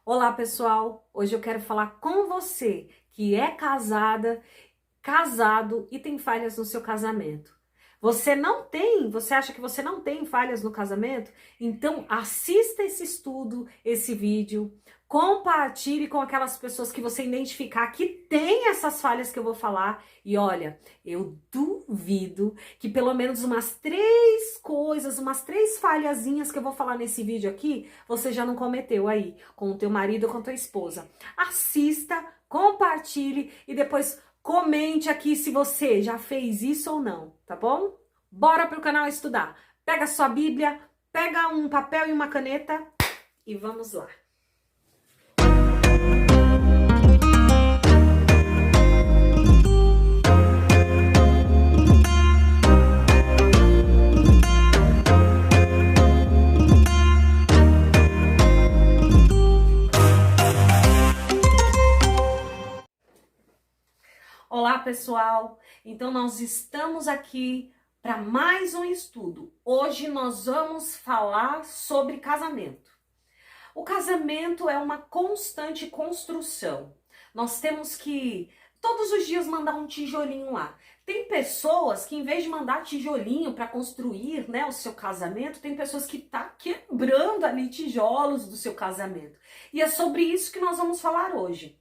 Olá, pessoal! Hoje eu quero falar com você que é casada, casado e tem falhas no seu casamento. Você acha que você não tem falhas no casamento? Então assista esse estudo, esse vídeo, compartilhe com aquelas pessoas que você identificar que tem essas falhas que eu vou falar. E olha, eu duvido que pelo menos umas três coisas, umas três falhazinhas que eu vou falar nesse vídeo aqui, você já não cometeu aí com o teu marido ou com a tua esposa. Assista, compartilhe e depois comente aqui se você já fez isso ou não, tá bom? Bora pro canal estudar. Pega sua Bíblia, pega um papel e uma caneta e vamos lá. Olá, pessoal! Então, nós estamos aqui para mais um estudo. Hoje nós vamos falar sobre casamento. O casamento é uma constante construção. Nós temos que todos os dias mandar um tijolinho lá. Tem pessoas que, em vez de mandar tijolinho para construir, né, o seu casamento, tem pessoas que estão quebrando ali tijolos do seu casamento. E é sobre isso que nós vamos falar hoje.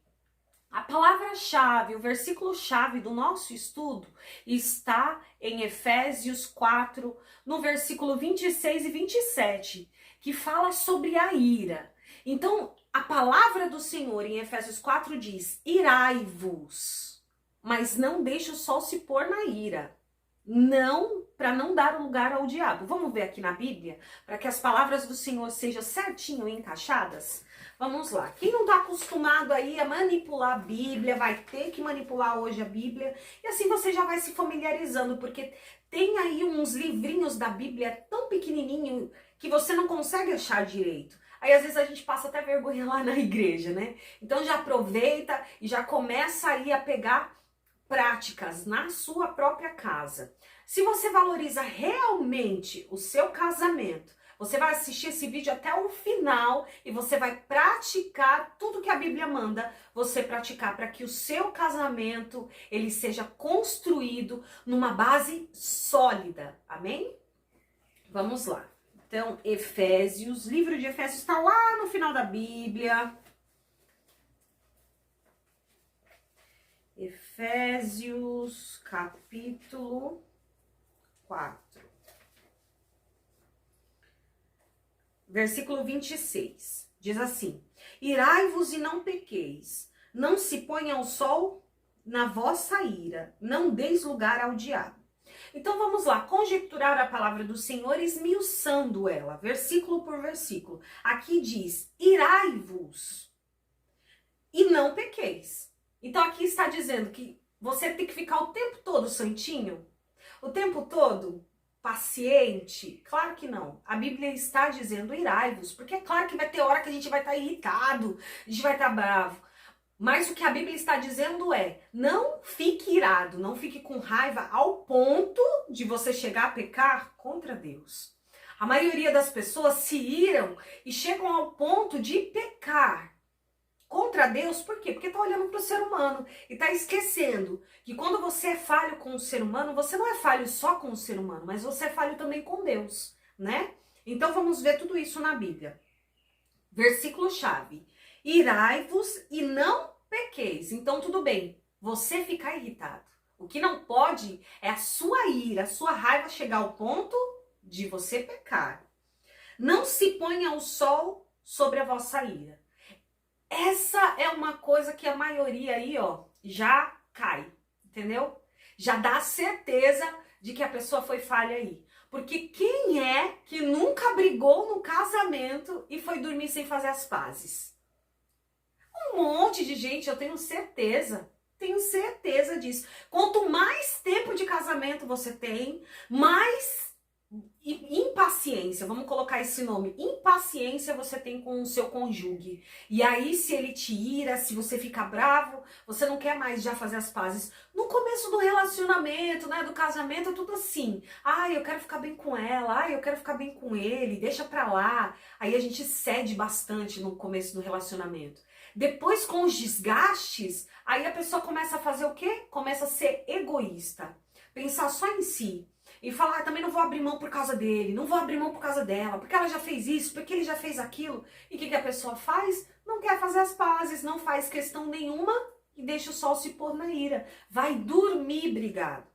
A palavra-chave, o versículo-chave do nosso estudo está em Efésios 4, no versículo 26 e 27, que fala sobre a ira. Então, a palavra do Senhor em Efésios 4 diz: irai-vos, mas não deixe o sol se pôr na ira. Não, para não dar lugar ao diabo. Vamos ver aqui na Bíblia, para que as palavras do Senhor sejam certinho encaixadas? Vamos lá. Quem não está acostumado aí a manipular a Bíblia, vai ter que manipular hoje a Bíblia. E assim você já vai se familiarizando, porque tem aí uns livrinhos da Bíblia tão pequenininho que você não consegue achar direito. Aí às vezes a gente passa até vergonha lá na igreja, né? Então já aproveita e já começa aí a pegar práticas na sua própria casa. Se você valoriza realmente o seu casamento, você vai assistir esse vídeo até o final e você vai praticar tudo que a Bíblia manda você praticar para que o seu casamento ele seja construído numa base sólida. Amém? Vamos lá. Então, Efésios, livro de Efésios está lá no final da Bíblia. Efésios, capítulo 4. Versículo 26. Diz assim: irai-vos e não pequeis, não se ponha o sol na vossa ira, não deis lugar ao diabo. Então vamos lá, conjecturar a palavra do Senhor, esmiuçando ela, versículo por versículo. Aqui diz: irai-vos e não pequeis. Então aqui está dizendo que você tem que ficar o tempo todo santinho, o tempo todo paciente. Claro que não. A Bíblia está dizendo irai-vos, porque é claro que vai ter hora que a gente vai estar irritado, a gente vai estar bravo. Mas o que a Bíblia está dizendo é, não fique irado, não fique com raiva ao ponto de você chegar a pecar contra Deus. A maioria das pessoas se iram e chegam ao ponto de pecar contra Deus. Por quê? Porque tá olhando para o ser humano e tá esquecendo que quando você é falho com o ser humano, você não é falho só com o ser humano, mas você é falho também com Deus, né? Então vamos ver tudo isso na Bíblia. Versículo-chave: irai-vos e não pequeis. Então tudo bem, você ficar irritado. O que não pode é a sua ira, a sua raiva chegar ao ponto de você pecar. Não se ponha o sol sobre a vossa ira. Essa é uma coisa que a maioria aí, ó, já cai, entendeu? Já dá certeza de que a pessoa foi falha aí. Porque quem é que nunca brigou no casamento e foi dormir sem fazer as pazes? Um monte de gente, eu tenho certeza disso. Quanto mais tempo de casamento você tem, mais impaciência, vamos colocar esse nome, impaciência você tem com o seu cônjuge. E aí, se ele te ira, se você fica bravo, você não quer mais já fazer as pazes. No começo do relacionamento, né, do casamento, é tudo assim. Ai, eu quero ficar bem com ela, ai, eu quero ficar bem com ele, deixa pra lá. Aí a gente cede bastante no começo do relacionamento. Depois, com os desgastes, aí a pessoa começa a fazer o quê? Começa a ser egoísta. Pensar só em si. E falar, também não vou abrir mão por causa dele, não vou abrir mão por causa dela, porque ela já fez isso, porque ele já fez aquilo. E o que a pessoa faz? Não quer fazer as pazes, não faz questão nenhuma e deixa o sol se pôr na ira. Vai dormir brigado.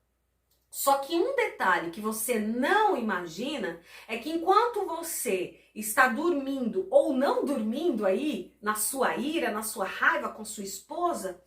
Só que um detalhe que você não imagina é que enquanto você está dormindo ou não dormindo aí, na sua ira, na sua raiva com sua esposa,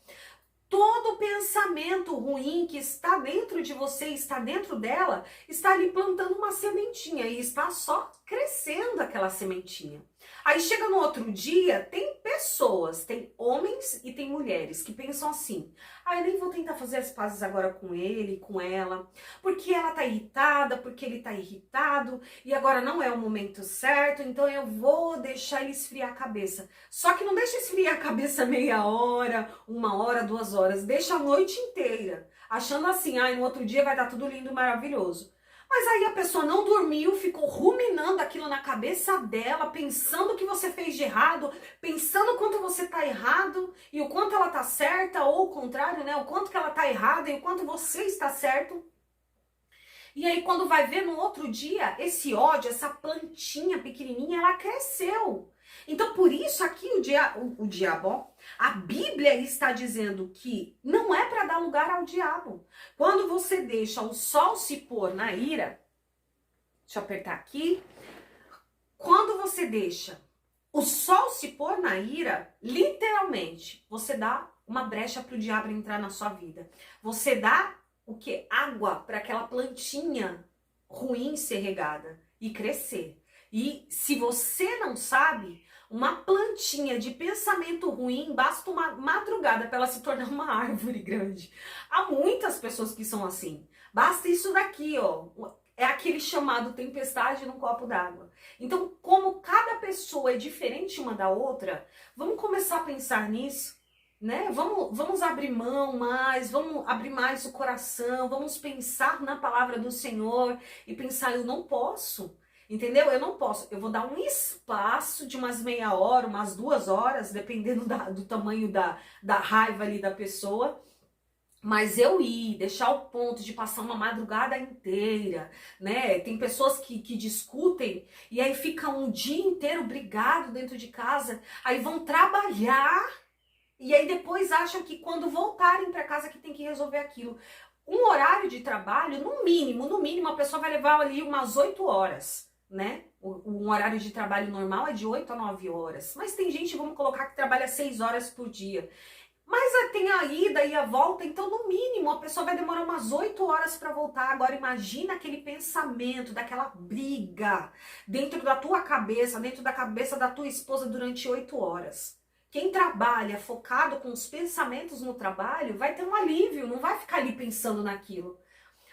todo pensamento ruim que está dentro de você, está dentro dela, está ali plantando uma sementinha e está só crescendo aquela sementinha. Aí chega no outro dia, tem pessoas, tem homens e tem mulheres que pensam assim: ah, eu nem vou tentar fazer as pazes agora com ele, com ela, porque ela tá irritada, porque ele tá irritado, e agora não é o momento certo, então eu vou deixar ele esfriar a cabeça. Só que não deixa esfriar a cabeça meia hora, 1 hora, 2 horas, deixa a noite inteira, achando assim, ah, no outro dia vai dar tudo lindo e maravilhoso. Mas aí a pessoa não dormiu, ficou ruminando aquilo na cabeça dela, pensando o que você fez de errado, pensando o quanto você tá errado e o quanto ela tá certa, ou o contrário, né? O quanto que ela tá errada e o quanto você está certo. E aí quando vai ver no outro dia, esse ódio, essa plantinha pequenininha, ela cresceu. Então por isso aqui o diabo, a Bíblia está dizendo que não é para dar lugar ao diabo. Quando você deixa o sol se pôr na ira, deixa eu apertar aqui. Quando você deixa o sol se pôr na ira, literalmente, você dá uma brecha para o diabo entrar na sua vida. Você dá o que? Água para aquela plantinha ruim ser regada e crescer. E se você não sabe, uma plantinha de pensamento ruim, basta uma madrugada para ela se tornar uma árvore grande. Há muitas pessoas que são assim. Basta isso daqui, ó. É aquele chamado tempestade num copo d'água. Então, como cada pessoa é diferente uma da outra, vamos começar a pensar nisso, né? Vamos abrir mão mais, vamos abrir mais o coração, vamos pensar na palavra do Senhor e pensar, eu não posso. Entendeu? Eu não posso. Eu vou dar um espaço de umas meia hora, umas 2 horas, dependendo do tamanho da raiva ali da pessoa. Mas eu ir, deixar o ponto de passar uma madrugada inteira, né? Tem pessoas que discutem e aí ficam um dia inteiro brigado dentro de casa, aí vão trabalhar e aí depois acham que quando voltarem para casa que tem que resolver aquilo. Um horário de trabalho, no mínimo, a pessoa vai levar ali umas 8 horas. Né? Um horário de trabalho normal é de 8 a 9 horas. Mas tem gente, vamos colocar, que trabalha 6 horas por dia. Mas tem a ida e a volta, então no mínimo a pessoa vai demorar umas 8 horas para voltar. Agora imagina aquele pensamento, daquela briga dentro da tua cabeça, dentro da cabeça da tua esposa durante 8 horas. Quem trabalha focado com os pensamentos no trabalho vai ter um alívio, não vai ficar ali pensando naquilo.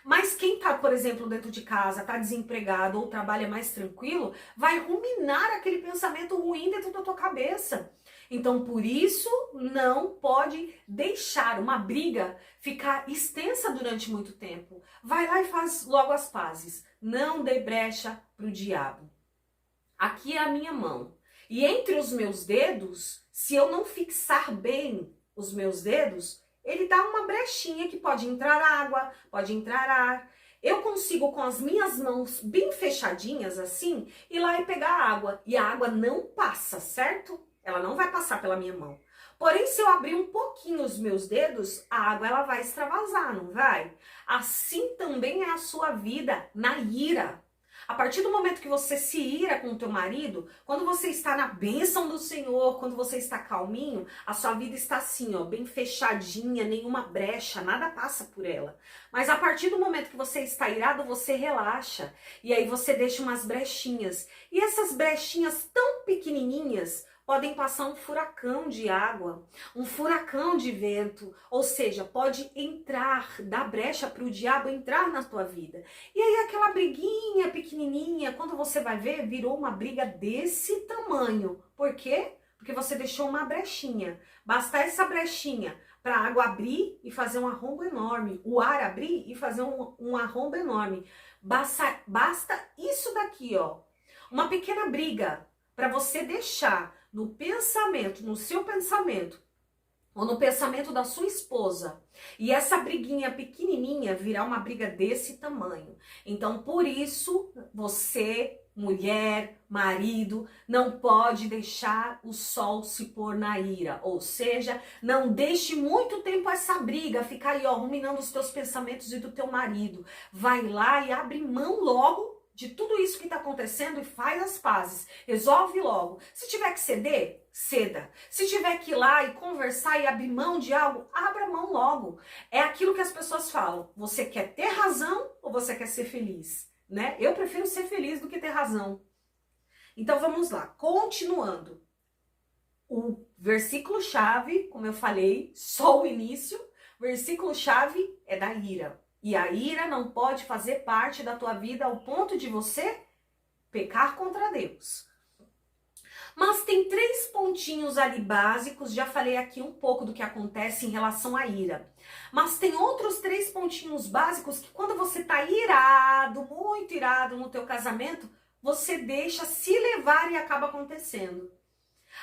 Mas quem tá, por exemplo, dentro de casa, tá desempregado ou trabalha mais tranquilo, vai ruminar aquele pensamento ruim dentro da tua cabeça. Então, por isso, não pode deixar uma briga ficar extensa durante muito tempo. Vai lá e faz logo as pazes. Não dê brecha pro diabo. Aqui é a minha mão. E entre os meus dedos, se eu não fixar bem os meus dedos, ele dá uma brechinha que pode entrar água, pode entrar ar. Eu consigo com as minhas mãos bem fechadinhas assim, ir lá e pegar a água. E a água não passa, certo? Ela não vai passar pela minha mão. Porém, se eu abrir um pouquinho os meus dedos, a água ela vai extravasar, não vai? Assim também é a sua vida na ira. A partir do momento que você se ira com o teu marido, quando você está na bênção do Senhor, quando você está calminho, a sua vida está assim, ó, bem fechadinha, nenhuma brecha, nada passa por ela. Mas a partir do momento que você está irado, você relaxa. E aí você deixa umas brechinhas. E essas brechinhas tão pequenininhas podem passar um furacão de água, um furacão de vento, ou seja, pode entrar, dar brecha para o diabo entrar na tua vida. E aí aquela briguinha pequenininha, quando você vai ver, virou uma briga desse tamanho. Por quê? Porque você deixou uma brechinha. Basta essa brechinha para a água abrir e fazer um arrombo enorme, o ar abrir e fazer um arrombo enorme. Basta isso daqui, ó, uma pequena briga para você deixar no pensamento, no seu pensamento, ou no pensamento da sua esposa, e essa briguinha pequenininha virar uma briga desse tamanho. Então, por isso, você, mulher, marido, não pode deixar o sol se pôr na ira. Ou seja, não deixe muito tempo essa briga ficar aí, ó, ruminando os teus pensamentos e do teu marido. Vai lá e abre mão logo de tudo isso que está acontecendo e faz as pazes. Resolve logo. Se tiver que ceder, ceda. Se tiver que ir lá e conversar e abrir mão de algo, abra mão logo. É aquilo que as pessoas falam. Você quer ter razão ou você quer ser feliz? Né? Eu prefiro ser feliz do que ter razão. Então vamos lá. Continuando. O versículo-chave, como eu falei, só o início. Versículo-chave é da ira. E a ira não pode fazer parte da tua vida ao ponto de você pecar contra Deus. Mas tem 3 pontinhos ali básicos, já falei aqui um pouco do que acontece em relação à ira. Mas tem outros 3 pontinhos básicos que quando você tá irado, muito irado no teu casamento, você deixa se levar e acaba acontecendo.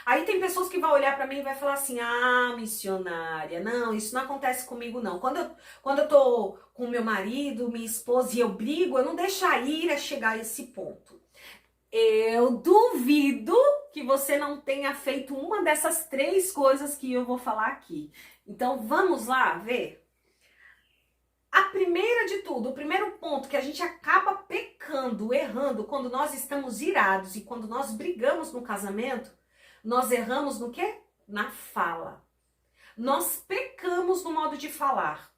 Aí tem pessoas que vão olhar pra mim e vai falar assim, ah, missionária, não, isso não acontece comigo não. Quando eu tô com meu marido, minha esposa e eu brigo, eu não deixo a ira chegar a esse ponto. Eu duvido que você não tenha feito uma dessas 3 coisas que eu vou falar aqui. Então vamos lá ver? A primeira de tudo, o primeiro ponto que a gente acaba pecando, errando, quando nós estamos irados e quando nós brigamos no casamento, nós erramos no quê? Na fala. Nós pecamos no modo de falar.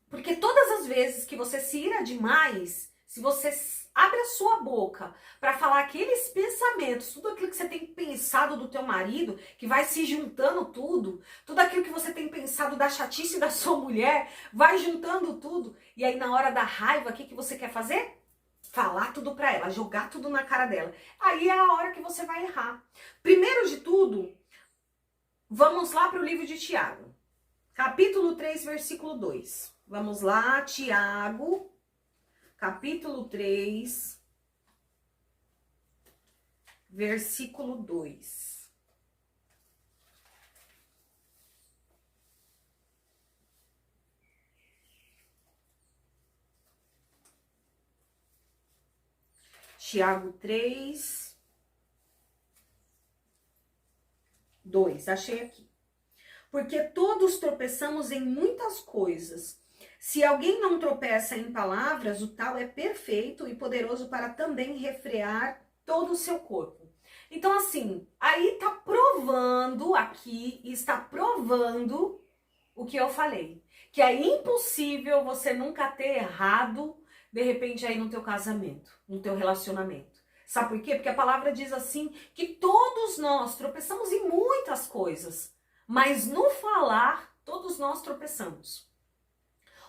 Porque todas as vezes que você se ira demais, se você abre a sua boca para falar aqueles pensamentos, tudo aquilo que você tem pensado do teu marido, que vai se juntando tudo aquilo que você tem pensado da chatice da sua mulher, vai juntando tudo, e aí na hora da raiva, o que, que você quer fazer? Falar tudo pra ela, jogar tudo na cara dela. Aí é a hora que você vai errar. Primeiro de tudo, vamos lá para o livro de Tiago. Capítulo 3, versículo 2. Vamos lá, Tiago, capítulo 3, versículo 2. Tiago 3, 2, achei aqui. Porque todos tropeçamos em muitas coisas. Se alguém não tropeça em palavras, o tal é perfeito e poderoso para também refrear todo o seu corpo. Então, assim, aí tá provando aqui, está provando o que eu falei. Que é impossível você nunca ter errado, de repente, aí no teu casamento, no teu relacionamento. Sabe por quê? Porque a palavra diz assim, que todos nós tropeçamos em muitas coisas. Mas no falar, todos nós tropeçamos.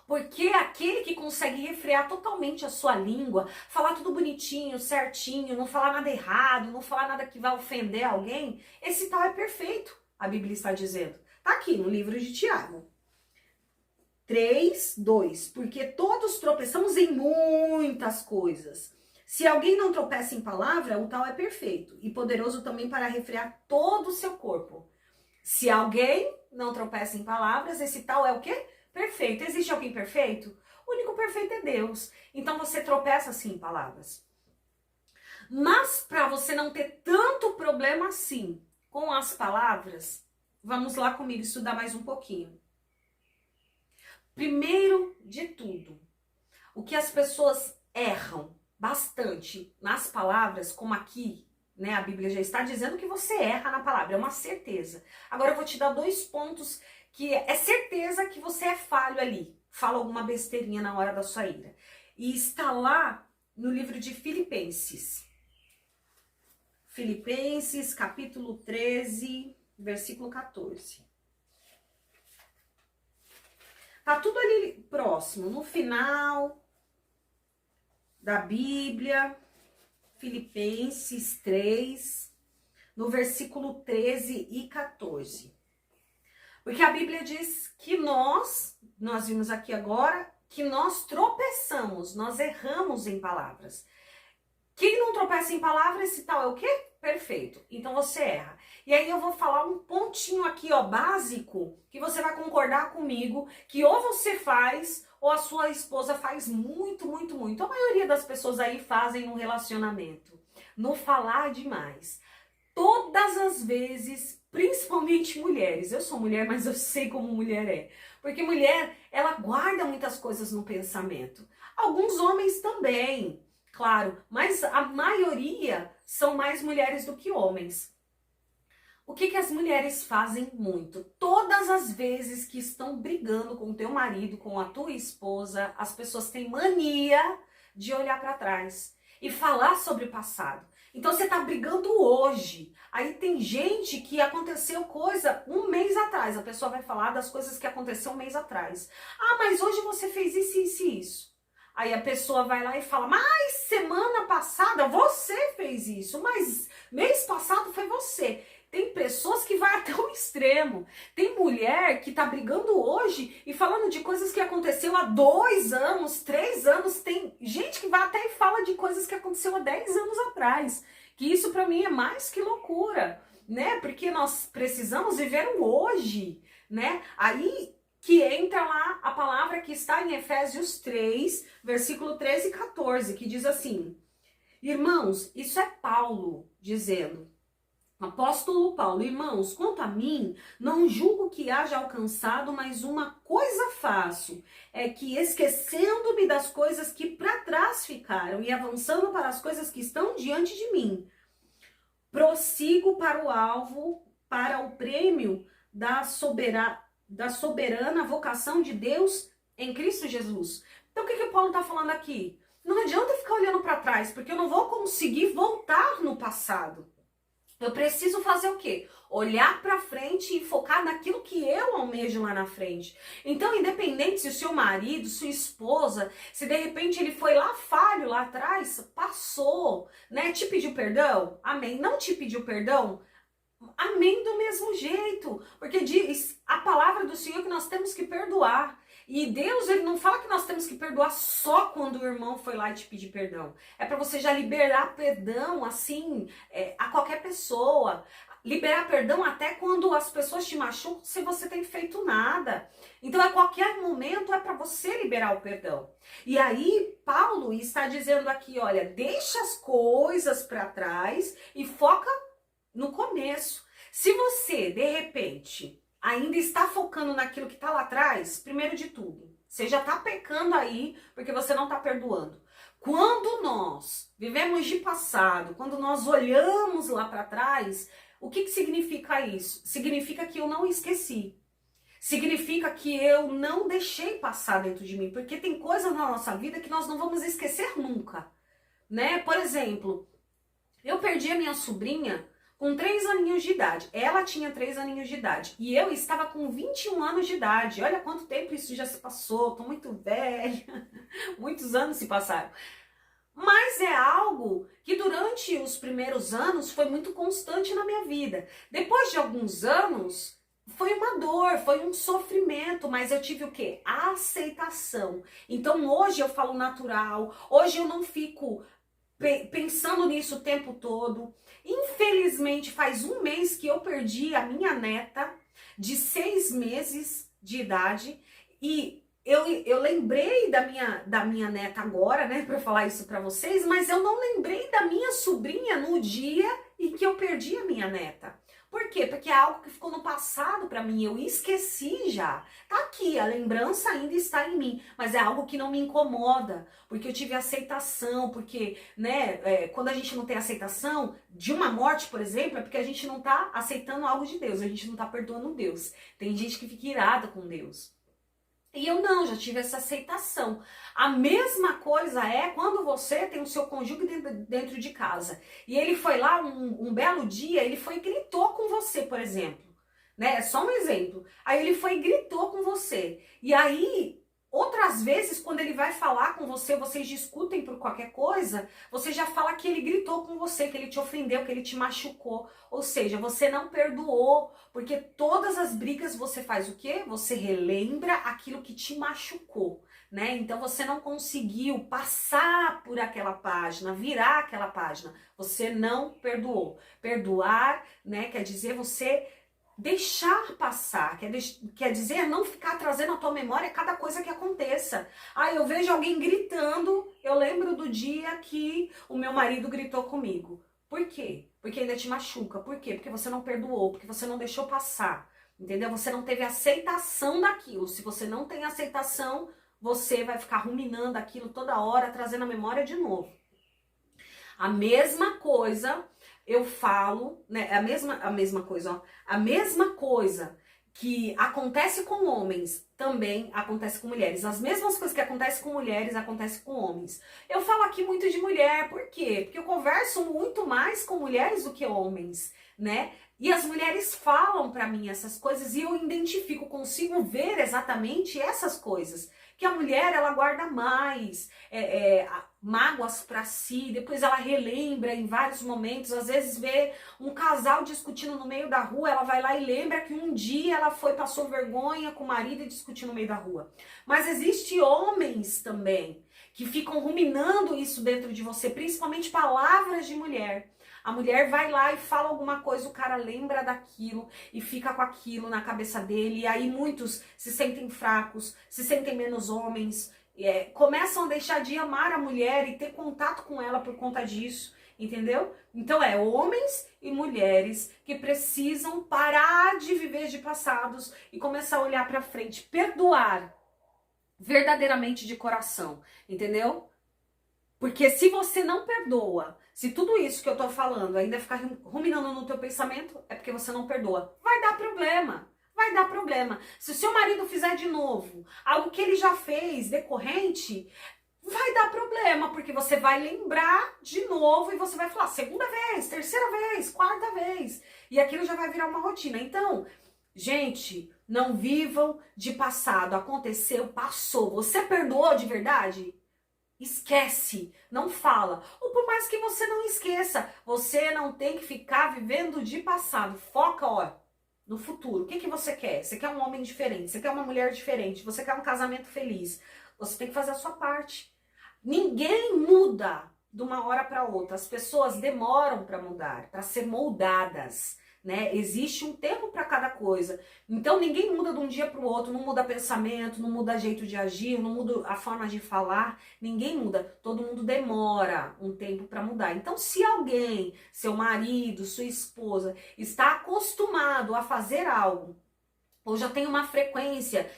Porque aquele que consegue refrear totalmente a sua língua, falar tudo bonitinho, certinho, não falar nada errado, não falar nada que vai ofender alguém, esse tal é perfeito, a Bíblia está dizendo. Tá aqui no livro de Tiago. 3, 2. Porque todos tropeçamos em muitas coisas. Se alguém não tropeça em palavra, o tal é perfeito e poderoso também para refrear todo o seu corpo. Se alguém não tropeça em palavras, esse tal é o quê? Perfeito. Existe alguém perfeito? O único perfeito é Deus. Então você tropeça assim em palavras. Mas para você não ter tanto problema assim com as palavras, vamos lá comigo estudar mais um pouquinho. Primeiro de tudo, o que as pessoas erram bastante nas palavras, como aqui, né, a Bíblia já está dizendo que você erra na palavra, é uma certeza. Agora eu vou te dar 2 pontos que é certeza que você é falho ali, fala alguma besteirinha na hora da sua ira. E está lá no livro de Filipenses. Filipenses, capítulo 13, versículo 14. Tá tudo ali próximo, no final da Bíblia, Filipenses 3, no versículo 13 e 14. Porque a Bíblia diz que nós vimos aqui agora, que nós tropeçamos, nós erramos em palavras. Quem não tropeça em palavras, esse tal é o quê? Perfeito. Então você erra. E aí eu vou falar um pontinho aqui, ó, básico, que você vai concordar comigo, que ou você faz, ou a sua esposa faz muito, muito, muito. A maioria das pessoas aí fazem no relacionamento. No falar demais. Todas as vezes, principalmente mulheres. Eu sou mulher, mas eu sei como mulher é. Porque mulher, ela guarda muitas coisas no pensamento. Alguns homens também. Claro, mas a maioria são mais mulheres do que homens. O que as mulheres fazem muito? Todas as vezes que estão brigando com o teu marido, com a tua esposa, as pessoas têm mania de olhar para trás e falar sobre o passado. Então você tá brigando hoje. Aí tem gente que aconteceu coisa um mês atrás. A pessoa vai falar das coisas que aconteceu um mês atrás. Ah, mas hoje você fez isso, isso e isso. Aí a pessoa vai lá e fala, mas semana passada você fez isso, mas mês passado foi você. Tem pessoas que vai até o extremo. Tem mulher que tá brigando hoje e falando de coisas que aconteceu há 2 anos, 3 anos. Tem gente que vai até e fala de coisas que aconteceu há 10 anos atrás. Que isso pra mim é mais que loucura, né? Porque nós precisamos viver o hoje, né? Aí que entra lá a palavra que está em Efésios 3, versículo 13 e 14, que diz assim: irmãos, isso é Paulo dizendo, apóstolo Paulo, irmãos, quanto a mim, não julgo que haja alcançado, mas uma coisa faço, é que esquecendo-me das coisas que para trás ficaram e avançando para as coisas que estão diante de mim, prossigo para o alvo, para o prêmio da soberana vocação de Deus em Cristo Jesus. Então o que Paulo está falando aqui? Não adianta ficar olhando para trás, porque eu não vou conseguir voltar no passado. Eu preciso fazer o quê? Olhar para frente e focar naquilo que eu almejo lá na frente. Então, independente se o seu marido, sua esposa, se de repente ele foi lá falho lá atrás, passou, né? Te pediu perdão? Amém. Não te pediu perdão? Amém do mesmo jeito. Porque diz a palavra do Senhor que nós temos que perdoar. E Deus, ele não fala que nós temos que perdoar só quando o irmão foi lá e te pedir perdão. É para você já liberar perdão, assim, a qualquer pessoa. Liberar perdão até quando as pessoas te machucam se você tem feito nada. Então, a qualquer momento é para você liberar o perdão. E aí, Paulo está dizendo aqui, olha, deixa as coisas para trás e foca no começo. Se você, de repente, ainda está focando naquilo que está lá atrás, primeiro de tudo, você já está pecando aí porque você não está perdoando. Quando nós vivemos de passado, quando nós olhamos lá para trás, o que significa isso? Significa que eu não esqueci. Significa que eu não deixei passar dentro de mim, porque tem coisas na nossa vida que nós não vamos esquecer nunca, né? Por exemplo, eu perdi a minha sobrinha com 3 aninhos de idade. Ela tinha 3 aninhos de idade. E eu estava com 21 anos de idade. Olha quanto tempo isso já se passou. Tô muito velha. Muitos anos se passaram. Mas é algo que durante os primeiros anos foi muito constante na minha vida. Depois de alguns anos, foi uma dor, foi um sofrimento, mas eu tive o quê? A aceitação. Então hoje eu falo natural. Hoje eu não fico pensando nisso o tempo todo. Infelizmente, faz 1 mês que eu perdi a minha neta de 6 meses de idade e eu lembrei da minha neta agora, né, para falar isso para vocês, mas eu não lembrei da minha sobrinha no dia em que eu perdi a minha neta. Por quê? Porque é algo que ficou no passado para mim, eu esqueci já. Tá aqui, a lembrança ainda está em mim, mas é algo que não me incomoda, porque eu tive aceitação, porque, né, quando a gente não tem aceitação de uma morte, por exemplo, é porque a gente não tá aceitando algo de Deus, a gente não tá perdoando Deus. Tem gente que fica irada com Deus. E eu não, já tive essa aceitação. A mesma coisa é quando você tem o seu cônjuge dentro de casa. E ele foi lá um belo dia, ele foi e gritou com você, por exemplo. Né? É só um exemplo. Aí ele foi e gritou com você. E aí, outras vezes, quando ele vai falar com você, vocês discutem por qualquer coisa, você já fala que ele gritou com você, que ele te ofendeu, que ele te machucou. Ou seja, você não perdoou, porque todas as brigas você faz o quê? Você relembra aquilo que te machucou, né? Então você não conseguiu passar por aquela página, virar aquela página. Você não perdoou. Perdoar, né, quer dizer você deixar passar, quer dizer não ficar trazendo à tua memória cada coisa que aconteça. Ah, eu vejo alguém gritando, eu lembro do dia que o meu marido gritou comigo. Por quê? Porque ainda te machuca. Por quê? Porque você não perdoou, porque você não deixou passar, entendeu? Você não teve aceitação daquilo. Se você não tem aceitação, você vai ficar ruminando aquilo toda hora, trazendo a memória de novo. A mesma coisa eu falo, né? A mesma coisa, ó. A mesma coisa que acontece com homens também acontece com mulheres. As mesmas coisas que acontecem com mulheres acontecem com homens. Eu falo aqui muito de mulher, por quê? Porque eu converso muito mais com mulheres do que homens, né? E as mulheres falam pra mim essas coisas e eu identifico, consigo ver exatamente essas coisas. Que a mulher, ela guarda mais mágoas pra si, depois ela relembra em vários momentos, às vezes vê um casal discutindo no meio da rua, ela vai lá e lembra que um dia ela passou vergonha com o marido e discutiu no meio da rua. Mas existe homens também que ficam ruminando isso dentro de você, principalmente palavras de mulher. A mulher vai lá e fala alguma coisa, o cara lembra daquilo e fica com aquilo na cabeça dele. E aí muitos se sentem fracos, se sentem menos homens, começam a deixar de amar a mulher e ter contato com ela por conta disso, entendeu? Então homens e mulheres que precisam parar de viver de passados e começar a olhar pra frente, perdoar verdadeiramente de coração, entendeu? Porque se você não perdoa, se tudo isso que eu tô falando ainda ficar ruminando no teu pensamento, é porque você não perdoa. Vai dar problema. Vai dar problema. Se o seu marido fizer de novo algo que ele já fez decorrente, vai dar problema, porque você vai lembrar de novo e você vai falar segunda vez, terceira vez, quarta vez. E aquilo já vai virar uma rotina. Então, gente, não vivam de passado. Aconteceu, passou. Você perdoou de verdade? Esquece, não fala. Ou por mais que você não esqueça, você não tem que ficar vivendo de passado. Foca, ó, no futuro. O que você quer? Você quer um homem diferente, você quer uma mulher diferente, você quer um casamento feliz. Você tem que fazer a sua parte. Ninguém muda de uma hora para outra. As pessoas demoram para mudar, para ser moldadas, né? Existe um tempo para cada coisa. Então ninguém muda de um dia para o outro, não muda pensamento, não muda jeito de agir, não muda a forma de falar, ninguém muda. Todo mundo demora um tempo para mudar. Então se alguém, seu marido, sua esposa, está acostumado a fazer algo, ou já tem uma frequência,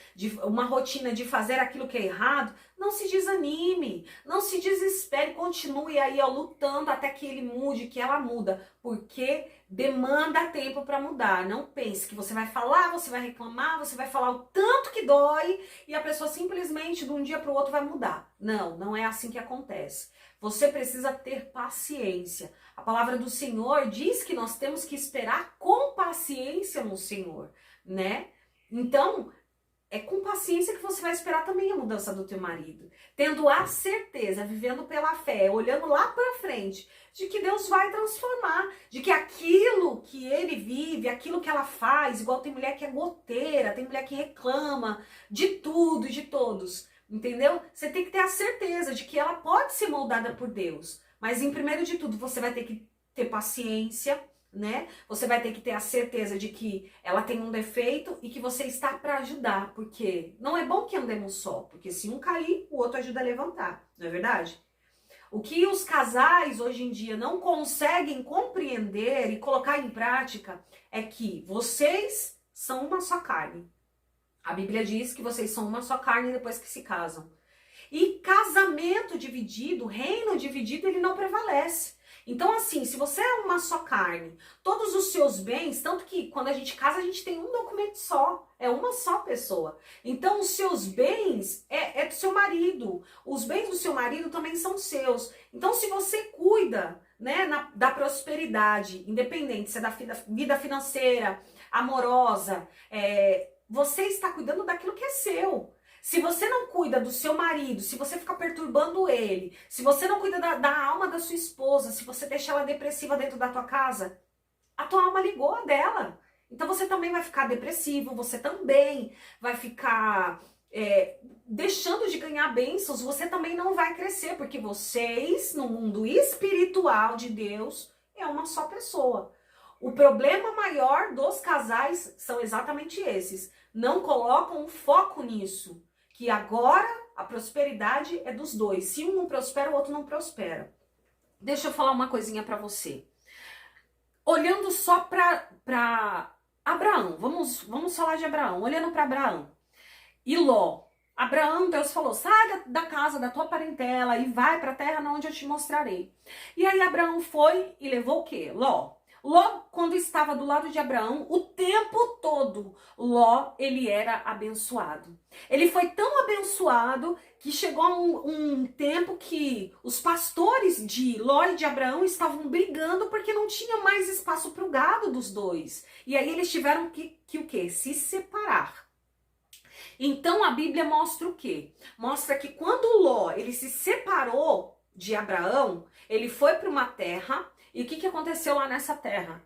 uma rotina de fazer aquilo que é errado, não se desanime, não se desespere, continue aí ó, lutando até que ele mude, que ela muda, porque demanda tempo para mudar. Não pense que você vai falar, você vai reclamar, você vai falar o tanto que dói e a pessoa simplesmente de um dia para o outro vai mudar. Não, não é assim que acontece. Você precisa ter paciência. A palavra do Senhor diz que nós temos que esperar com paciência no Senhor, né? Então, é com paciência que você vai esperar também a mudança do teu marido. Tendo a certeza, vivendo pela fé, olhando lá pra frente, de que Deus vai transformar. De que aquilo que ele vive, aquilo que ela faz, igual tem mulher que é goteira, tem mulher que reclama de tudo e de todos. Entendeu? Você tem que ter a certeza de que ela pode ser moldada por Deus. Mas em primeiro de tudo, você vai ter que ter paciência, né? Você vai ter que ter a certeza de que ela tem um defeito e que você está para ajudar, porque não é bom que andemos só, porque se um cair, o outro ajuda a levantar, não é verdade? O que os casais hoje em dia não conseguem compreender e colocar em prática é que vocês são uma só carne. A Bíblia diz que vocês são uma só carne depois que se casam. E casamento dividido, reino dividido, ele não prevalece. Então, assim, se você é uma só carne, todos os seus bens, tanto que quando a gente casa, a gente tem um documento só, é uma só pessoa. Então, os seus bens é do seu marido, os bens do seu marido também são seus. Então, se você cuida, né, da prosperidade, independente se é da vida financeira, amorosa, você está cuidando daquilo que é seu. Se você não cuida do seu marido, se você fica perturbando ele, se você não cuida da alma da sua esposa, se você deixa ela depressiva dentro da tua casa, a tua alma ligou a dela. Então você também vai ficar depressivo, você também vai ficar deixando de ganhar bênçãos, você também não vai crescer, porque vocês, no mundo espiritual de Deus, é uma só pessoa. O problema maior dos casais são exatamente esses. Não colocam foco nisso. Que agora a prosperidade é dos dois. Se um não prospera, o outro não prospera. Deixa eu falar uma coisinha pra você. Olhando só pra Abraão, vamos falar de Abraão. Olhando pra Abraão e Ló. Abraão, Deus falou, sai da casa da tua parentela e vai pra terra onde eu te mostrarei. E aí Abraão foi e levou o quê? Ló. Ló, quando estava do lado de Abraão, o tempo todo, Ló, ele era abençoado. Ele foi tão abençoado que chegou um tempo que os pastores de Ló e de Abraão estavam brigando porque não tinha mais espaço para o gado dos dois. E aí eles tiveram que o quê? Se separar. Então a Bíblia mostra o quê? Mostra que quando Ló, ele se separou de Abraão, ele foi para uma terra. E o que aconteceu lá nessa terra?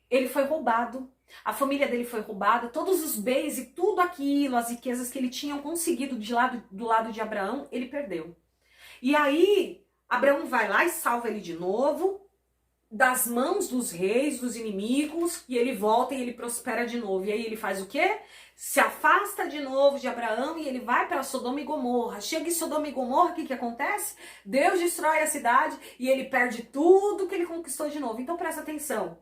Ele foi roubado, a família dele foi roubada, todos os bens e tudo aquilo, as riquezas que ele tinha conseguido do lado de Abraão, ele perdeu. E aí, Abraão vai lá e salva ele de novo, das mãos dos reis, dos inimigos, e ele volta e ele prospera de novo. E aí ele faz o quê? Se afasta de novo de Abraão e ele vai para Sodoma e Gomorra. Chega em Sodoma e Gomorra, o que acontece? Deus destrói a cidade e ele perde tudo que ele conquistou de novo. Então presta atenção.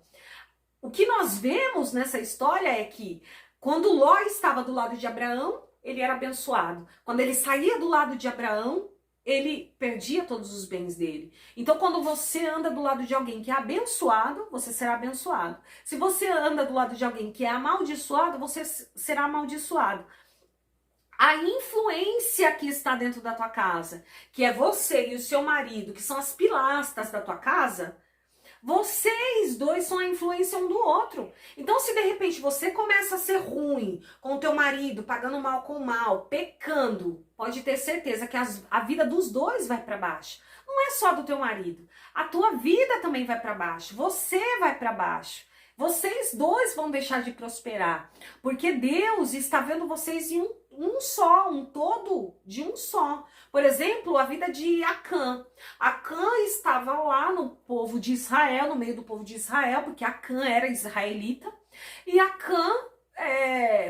O que nós vemos nessa história é que quando Ló estava do lado de Abraão, ele era abençoado. Quando ele saía do lado de Abraão, ele perdia todos os bens dele. Então, quando você anda do lado de alguém que é abençoado, você será abençoado. Se você anda do lado de alguém que é amaldiçoado, você será amaldiçoado. A influência que está dentro da tua casa, que é você e o seu marido, que são as pilastras da tua casa, vocês dois são a influência um do outro. Então, se de repente você começa a ser ruim com o teu marido, pagando mal com mal, pecando, pode ter certeza que a vida dos dois vai para baixo. Não é só do teu marido. A tua vida também vai para baixo. Você vai para baixo. Vocês dois vão deixar de prosperar. Porque Deus está vendo vocês em um só, um todo de um só. Por exemplo, a vida de Acã. Acã estava lá no povo de Israel, no meio do povo de Israel, porque Acã era israelita. E Acã,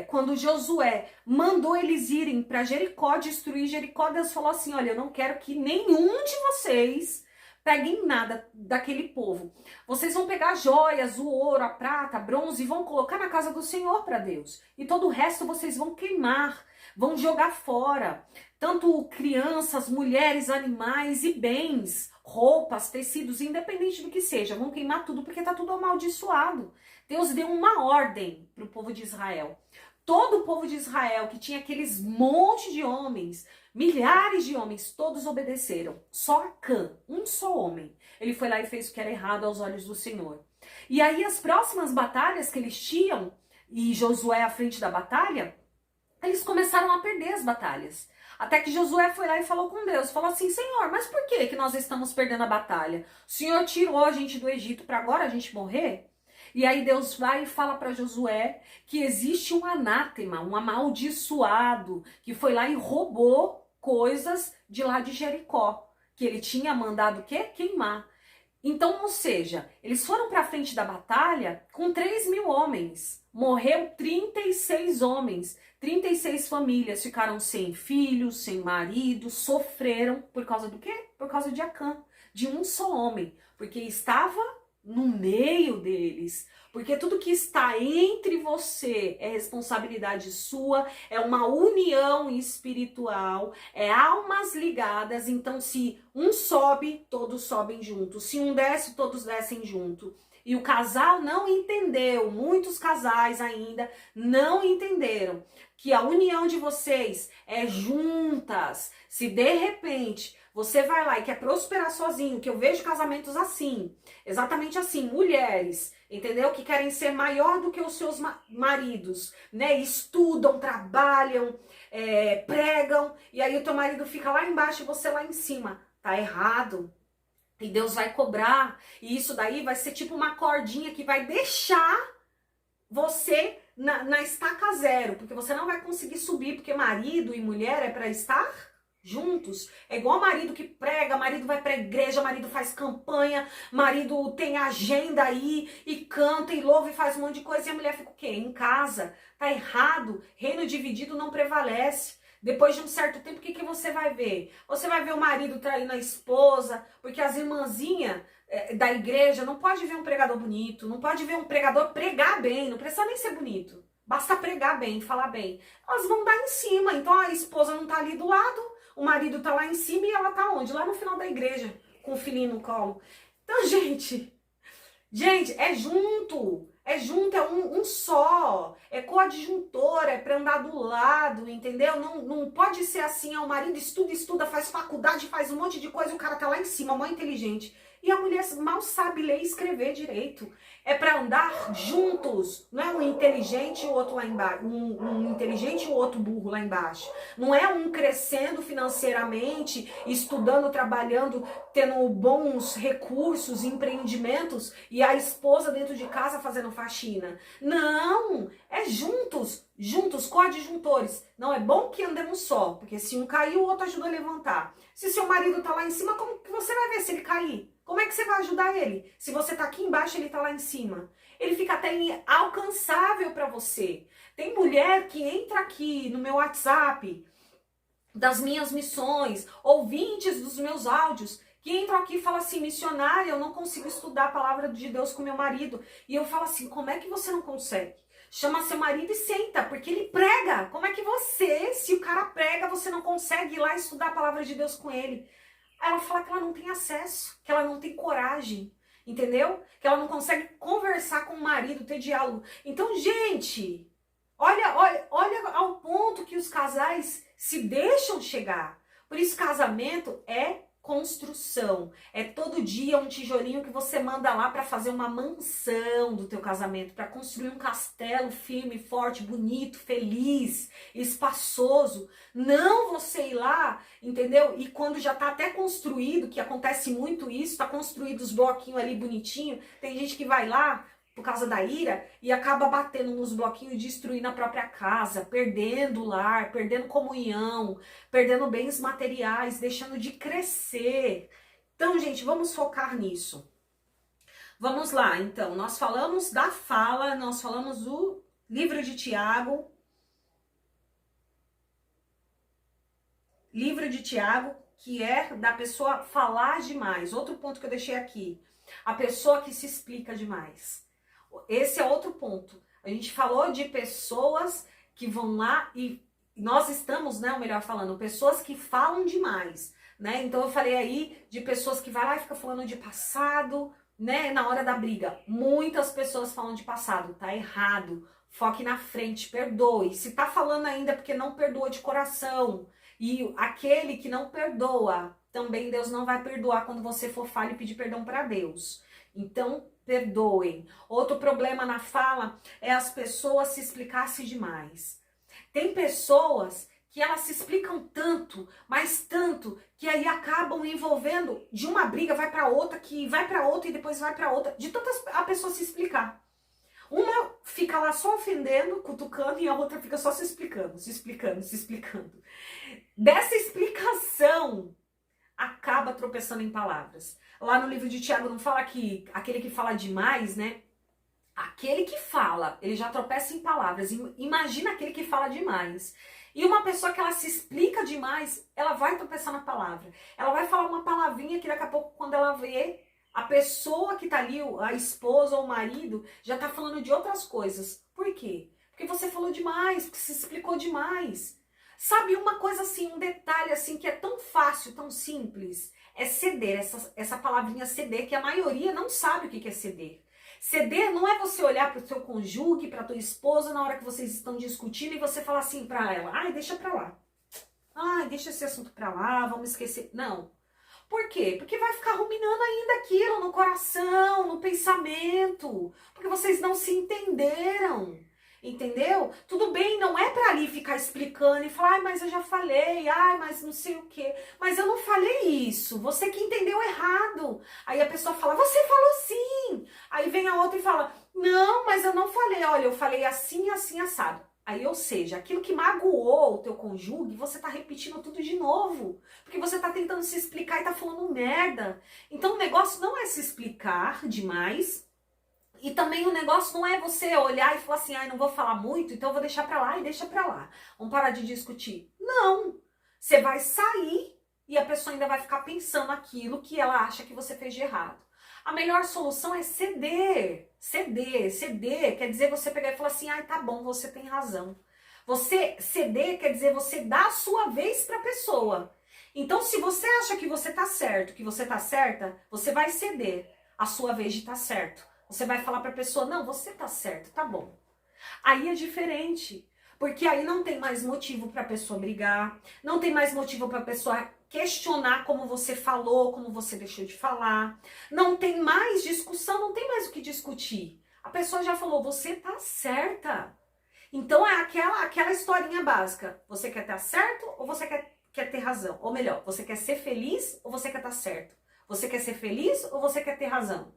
quando Josué mandou eles irem para Jericó, destruir Jericó, Deus falou assim, olha, eu não quero que nenhum de vocês peguem nada daquele povo. Vocês vão pegar joias, o ouro, a prata, a bronze e vão colocar na casa do Senhor para Deus. E todo o resto vocês vão queimar, vão jogar fora. Tanto crianças, mulheres, animais e bens, roupas, tecidos, independente do que seja. Vão queimar tudo porque está tudo amaldiçoado. Deus deu uma ordem para o povo de Israel. Todo o povo de Israel, que tinha aqueles monte de homens, milhares de homens, todos obedeceram. Só Acã, um só homem, ele foi lá e fez o que era errado aos olhos do Senhor. E aí as próximas batalhas que eles tinham, e Josué à frente da batalha, eles começaram a perder as batalhas. Até que Josué foi lá e falou com Deus, falou assim, Senhor, mas por que nós estamos perdendo a batalha? O Senhor tirou a gente do Egito para agora a gente morrer? E aí Deus vai e fala para Josué que existe um anátema, um amaldiçoado, que foi lá e roubou coisas de lá de Jericó, que ele tinha mandado o quê? Queimar. Então, ou seja, eles foram para frente da batalha com 3.000 homens. Morreu 36 homens, 36 famílias ficaram sem filhos, sem marido, sofreram por causa do quê? Por causa de Acã, de um só homem, porque estava no meio deles. Porque tudo que está entre você é responsabilidade sua, é uma união espiritual, é almas ligadas. Então, se um sobe, todos sobem juntos. Se um desce, todos descem junto. E o casal não entendeu, muitos casais ainda não entenderam que a união de vocês é juntas. Se de repente você vai lá e quer prosperar sozinho, que eu vejo casamentos assim, exatamente assim, mulheres, entendeu? Que querem ser maior do que os seus maridos, né? Estudam, trabalham, pregam, e aí o teu marido fica lá embaixo e você lá em cima. Tá errado. E Deus vai cobrar, e isso daí vai ser tipo uma cordinha que vai deixar você na estaca zero, porque você não vai conseguir subir, porque marido e mulher é para estar juntos. É igual marido que prega, marido vai pra igreja, marido faz campanha, marido tem agenda aí e canta e louva e faz um monte de coisa, e a mulher fica o quê? Em casa. Tá errado. Reino dividido não prevalece. Depois de um certo tempo, o que você vai ver? Você vai ver o marido traindo a esposa, porque as irmãzinhas da igreja não pode ver um pregador bonito, não pode ver um pregador pregar bem, não precisa nem ser bonito. Basta pregar bem, falar bem. Elas vão dar em cima, então a esposa não tá ali do lado, o marido tá lá em cima e ela tá onde? Lá no final da igreja, com o filhinho no colo. Então, gente, é junto, é um só, é coadjuntor, é pra andar do lado, entendeu? Não pode ser assim, o marido estuda, faz faculdade, faz um monte de coisa e o cara tá lá em cima, mó inteligente. E a mulher mal sabe ler e escrever direito. É para andar juntos. Não é um inteligente e o outro lá embaixo. Um inteligente e o outro burro lá embaixo. Não é um crescendo financeiramente, estudando, trabalhando, tendo bons recursos, empreendimentos e a esposa dentro de casa fazendo faxina. Não! É juntos, coadjuntores. Não é bom que andemos só, porque se um cair, o outro ajuda a levantar. Se seu marido tá lá em cima, como que você vai ver se ele cair? Como é que você vai ajudar ele? Se você tá aqui embaixo, ele tá lá em cima. Ele fica até inalcançável para você. Tem mulher que entra aqui no meu WhatsApp, das minhas missões, ouvintes dos meus áudios, que entram aqui e falam assim, missionária, eu não consigo estudar a palavra de Deus com meu marido. E eu falo assim, como é que você não consegue? Chama seu marido e senta, porque ele prega. Como é que você, se o cara prega, você não consegue ir lá estudar a palavra de Deus com ele? Aí ela fala que ela não tem acesso, que ela não tem coragem, entendeu? Que ela não consegue conversar com o marido, ter diálogo. Então, gente, olha ao ponto que os casais se deixam chegar. Por isso, casamento é construção. É todo dia um tijolinho que você manda lá para fazer uma mansão do teu casamento, para construir um castelo firme, forte, bonito, feliz, espaçoso. Não você ir lá, entendeu? E quando já tá até construído, que acontece muito isso, tá construído os bloquinhos ali bonitinho, tem gente que vai lá por causa da ira e acaba batendo nos bloquinhos e destruindo a própria casa, perdendo o lar, perdendo comunhão, perdendo bens materiais, deixando de crescer. Então, gente, vamos focar nisso. Vamos lá, então, nós falamos da fala, nós falamos do livro de Tiago. Livro de Tiago, que é da pessoa falar demais. Outro ponto que eu deixei aqui, a pessoa que se explica demais. Esse é outro ponto. A gente falou de pessoas que vão lá e nós estamos, né, ou melhor falando, pessoas que falam demais, né? Então eu falei aí de pessoas que vai lá e fica falando de passado, né, na hora da briga. Muitas pessoas falam de passado, tá errado. Foque na frente, perdoe. Se tá falando ainda porque não perdoa de coração, e aquele que não perdoa, também Deus não vai perdoar quando você for falhar e pedir perdão para Deus. Então, perdoem. Outro problema na fala é as pessoas se explicassem demais. Tem pessoas que elas se explicam tanto, mas tanto, que aí acabam envolvendo de uma briga, vai para outra, que vai para outra e depois vai para outra, de tantas a pessoa se explicar. Uma fica lá só ofendendo, cutucando, e a outra fica só se explicando. Dessa explicação, acaba tropeçando em palavras. Lá no livro de Tiago não fala que aquele que fala demais, né? Aquele que fala, ele já tropeça em palavras. Imagina aquele que fala demais. E uma pessoa que ela se explica demais, ela vai tropeçar na palavra. Ela vai falar uma palavrinha que daqui a pouco, quando ela vê, A pessoa que tá ali, a esposa ou o marido, já tá falando de outras coisas. Por quê? Porque você falou demais, porque você explicou demais. Sabe uma coisa assim, um detalhe assim que é tão fácil, tão simples, é ceder, essa palavrinha ceder, que a maioria não sabe o que é ceder. Ceder não é você olhar para o seu cônjuge, para tua esposa na hora que vocês estão discutindo e você falar assim para ela, ai, deixa pra lá. Ai, deixa esse assunto pra lá, vamos esquecer. Não. Por quê? Porque vai ficar ruminando ainda aquilo no coração, no pensamento. Porque vocês não se entenderam. Entendeu? Tudo bem, não é pra ali ficar explicando e falar, ai, mas eu já falei, ai, mas não sei o quê. Mas eu não falei isso, você que entendeu errado. Aí a pessoa fala, você falou sim. Aí vem a outra e fala, não, mas eu não falei, olha, eu falei assim, assim, assado. Aí, ou seja, aquilo que magoou o teu cônjuge, você tá repetindo tudo de novo. Porque você tá tentando se explicar e tá falando merda. Então o negócio não é se explicar demais. E também o negócio não é você olhar e falar assim, ai, não vou falar muito, então eu vou deixar pra lá e deixa pra lá. Vamos parar de discutir. Não! Você vai sair e a pessoa ainda vai ficar pensando aquilo que ela acha que você fez de errado. A melhor solução é ceder. Ceder, ceder quer dizer você pegar e falar assim, ai, tá bom, você tem razão. Você ceder quer dizer você dar a sua vez pra pessoa. Então, se você acha que você tá certo, que você tá certa, você vai ceder a sua vez de estar certo. Você vai falar pra pessoa, não, você tá certo, tá bom. Aí é diferente, porque aí não tem mais motivo pra pessoa brigar, não tem mais motivo pra pessoa questionar como você falou, como você deixou de falar, não tem mais discussão, não tem mais o que discutir. A pessoa já falou, você tá certa. Então é aquela historinha básica, você quer estar certo ou você quer ter razão? Ou melhor, você quer ser feliz ou você quer estar certo? Você quer ser feliz ou você quer ter razão?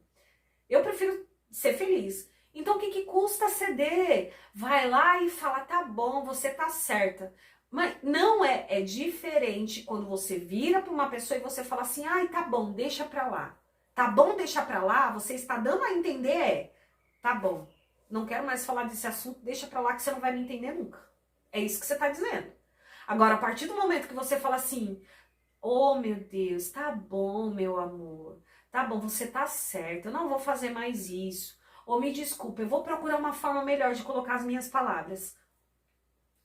Eu prefiro ser feliz. Então o que custa ceder? Vai lá e fala, tá bom, você tá certa. Mas não é diferente quando você vira para uma pessoa e você fala assim, ai, tá bom, deixa pra lá. Tá bom deixar pra lá? Você está dando a entender, tá bom, não quero mais falar desse assunto, deixa pra lá que você não vai me entender nunca. É isso que você tá dizendo. Agora, a partir do momento que você fala assim, oh, meu Deus, tá bom, meu amor. Tá bom, você tá certo. Eu não vou fazer mais isso. Ou me desculpa, eu vou procurar uma forma melhor de colocar as minhas palavras.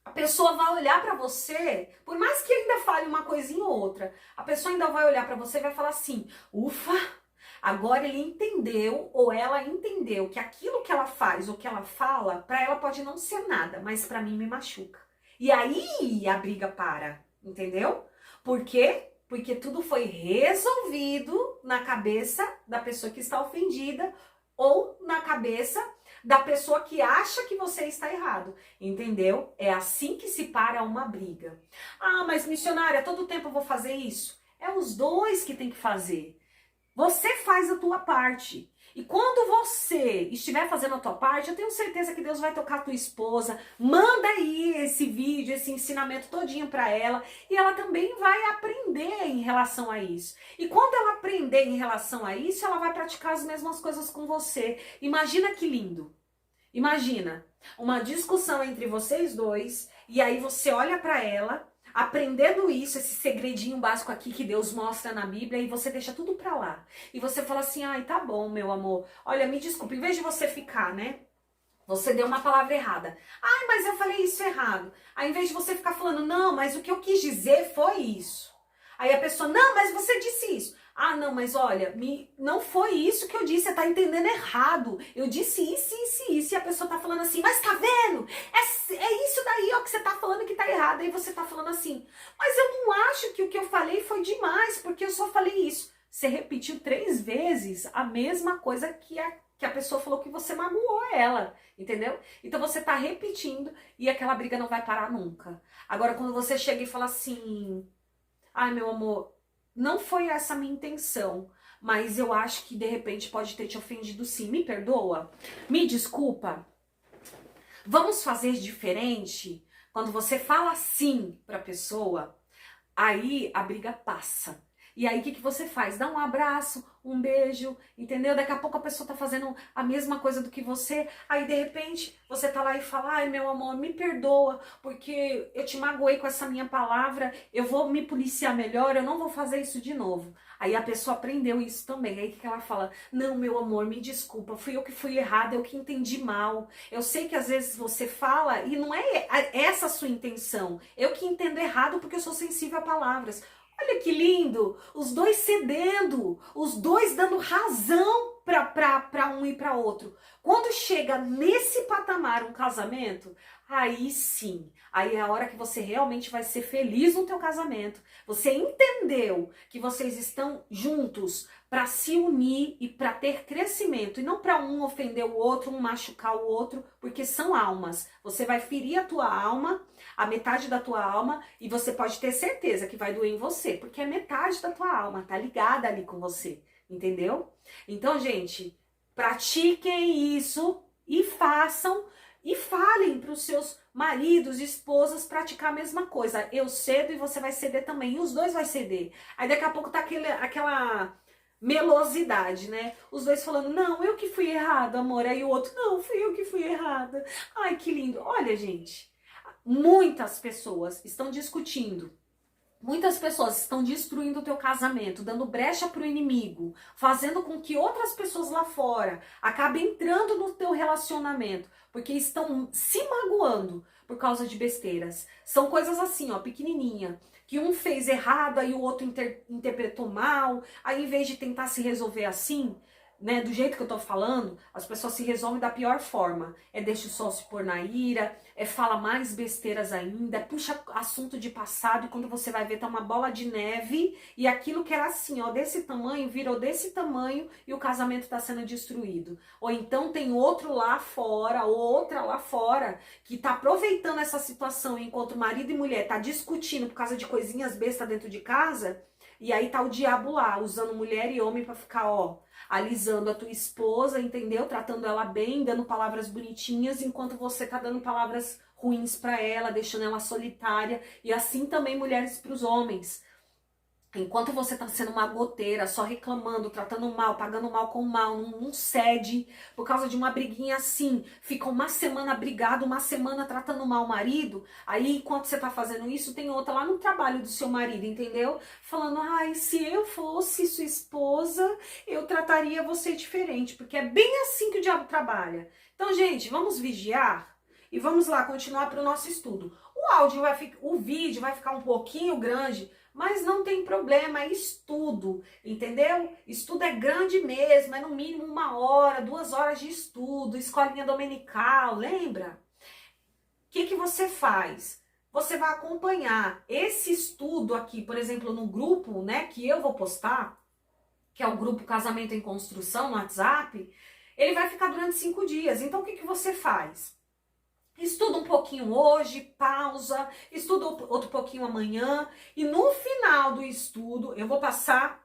A pessoa vai olhar pra você, por mais que ainda fale uma coisinha ou outra, a pessoa ainda vai olhar pra você e vai falar assim, ufa, agora ele entendeu ou ela entendeu que aquilo que ela faz ou que ela fala, pra ela pode não ser nada, mas pra mim me machuca. E aí a briga para, entendeu? Por quê? Porque tudo foi resolvido na cabeça da pessoa que está ofendida ou na cabeça da pessoa que acha que você está errado, entendeu? É assim que se para uma briga. Ah, mas missionária, todo tempo eu vou fazer isso? É os dois que tem que fazer. Você faz a tua parte. E quando você estiver fazendo a tua parte, eu tenho certeza que Deus vai tocar a tua esposa. Manda aí esse vídeo, esse ensinamento todinho para ela. E ela também vai aprender em relação a isso. E quando ela aprender em relação a isso, ela vai praticar as mesmas coisas com você. Imagina que lindo. Imagina uma discussão entre vocês dois. E aí você olha para ela, aprendendo isso, esse segredinho básico aqui que Deus mostra na Bíblia, e você deixa tudo pra lá. E você fala assim, ai, tá bom, meu amor. Olha, me desculpe, em vez de você ficar, né? Você deu uma palavra errada. Ai, mas eu falei isso errado. Aí, em vez de você ficar falando, não, mas o que eu quis dizer foi isso. Aí a pessoa, não, mas você disse isso. Ah, não, mas olha, não foi isso que eu disse, você tá entendendo errado. Eu disse isso, isso, isso. E a pessoa tá falando assim, mas tá vendo? É isso daí, ó, que você tá falando que tá errado. Aí você tá falando assim, mas eu não acho que o que eu falei foi demais, porque eu só falei isso. Você repetiu 3 vezes a mesma coisa que a pessoa falou que você magoou ela, entendeu? Então você tá repetindo e aquela briga não vai parar nunca. Agora, quando você chega e fala assim, ai, meu amor, não foi essa a minha intenção, mas eu acho que de repente pode ter te ofendido sim. Me perdoa? Me desculpa? Vamos fazer diferente? Quando você fala sim pra pessoa, aí a briga passa. E aí, o que você faz? Dá um abraço, um beijo, entendeu? Daqui a pouco a pessoa tá fazendo a mesma coisa do que você. Aí, de repente, você tá lá e fala: ai, meu amor, me perdoa, porque eu te magoei com essa minha palavra, eu vou me policiar melhor, eu não vou fazer isso de novo. Aí a pessoa aprendeu isso também. Aí o que ela fala? Não, meu amor, me desculpa, fui eu que fui errada, eu que entendi mal. Eu sei que às vezes você fala e não é essa a sua intenção. Eu que entendo errado porque eu sou sensível a palavras. Olha que lindo! Os dois cedendo, os dois dando razão para um e para outro. Quando chega nesse patamar um casamento, aí sim, aí é a hora que você realmente vai ser feliz no teu casamento. Você entendeu que vocês estão juntos para se unir e para ter crescimento, e não para um ofender o outro, um machucar o outro, porque são almas. Você vai ferir a tua alma, a metade da tua alma, e você pode ter certeza que vai doer em você, porque é metade da tua alma, tá ligada ali com você, entendeu? Então, gente, pratiquem isso e façam e falem para os seus maridos e esposas praticar a mesma coisa. Eu cedo e você vai ceder também, e os dois vai ceder. Aí daqui a pouco tá aquela melosidade, né? Os dois falando: não, eu que fui errado, amor. Aí o outro: não, fui eu que fui errada. Ai, que lindo. Olha, gente, muitas pessoas estão discutindo. Muitas pessoas estão destruindo o teu casamento, dando brecha para o inimigo, fazendo com que outras pessoas lá fora acabem entrando no teu relacionamento, porque estão se magoando por causa de besteiras. São coisas assim, ó, pequenininha, que um fez errado, aí o outro interpretou mal, aí em vez de tentar se resolver assim, né, do jeito que eu tô falando, as pessoas se resolvem da pior forma. É deixa o sol se pôr na ira, é fala mais besteiras ainda, é puxa assunto de passado, e quando você vai ver tá uma bola de neve, e aquilo que era assim, ó, desse tamanho, virou desse tamanho, e o casamento tá sendo destruído. Ou então tem outro lá fora, ou outra lá fora, que tá aproveitando essa situação, enquanto marido e mulher tá discutindo por causa de coisinhas bestas dentro de casa, e aí tá o diabo lá, usando mulher e homem pra ficar, ó, alisando a tua esposa, entendeu? Tratando ela bem, dando palavras bonitinhas, enquanto você tá dando palavras ruins pra ela, deixando ela solitária. E assim também mulheres pros homens. Enquanto você tá sendo uma goteira, só reclamando, tratando mal, pagando mal com mal, não cede, por causa de uma briguinha assim, fica uma semana brigado, uma semana tratando mal o marido, aí enquanto você tá fazendo isso, tem outra lá no trabalho do seu marido, entendeu? Falando: ai, se eu fosse sua esposa, eu trataria você diferente, porque é bem assim que o diabo trabalha. Então, gente, vamos vigiar? E vamos lá, continuar para o nosso estudo. O vídeo vai ficar um pouquinho grande, mas não tem problema, é estudo, entendeu? Estudo é grande mesmo, é no mínimo 1 hora, 2 horas de estudo, escolinha dominical, lembra? O que você faz? Você vai acompanhar esse estudo aqui, por exemplo, no grupo, né, que eu vou postar, que é o grupo Casamento em Construção no WhatsApp, ele vai ficar durante 5 dias. Então, o que você faz? Estuda um pouquinho hoje, pausa, estuda outro pouquinho amanhã, e no final do estudo eu vou passar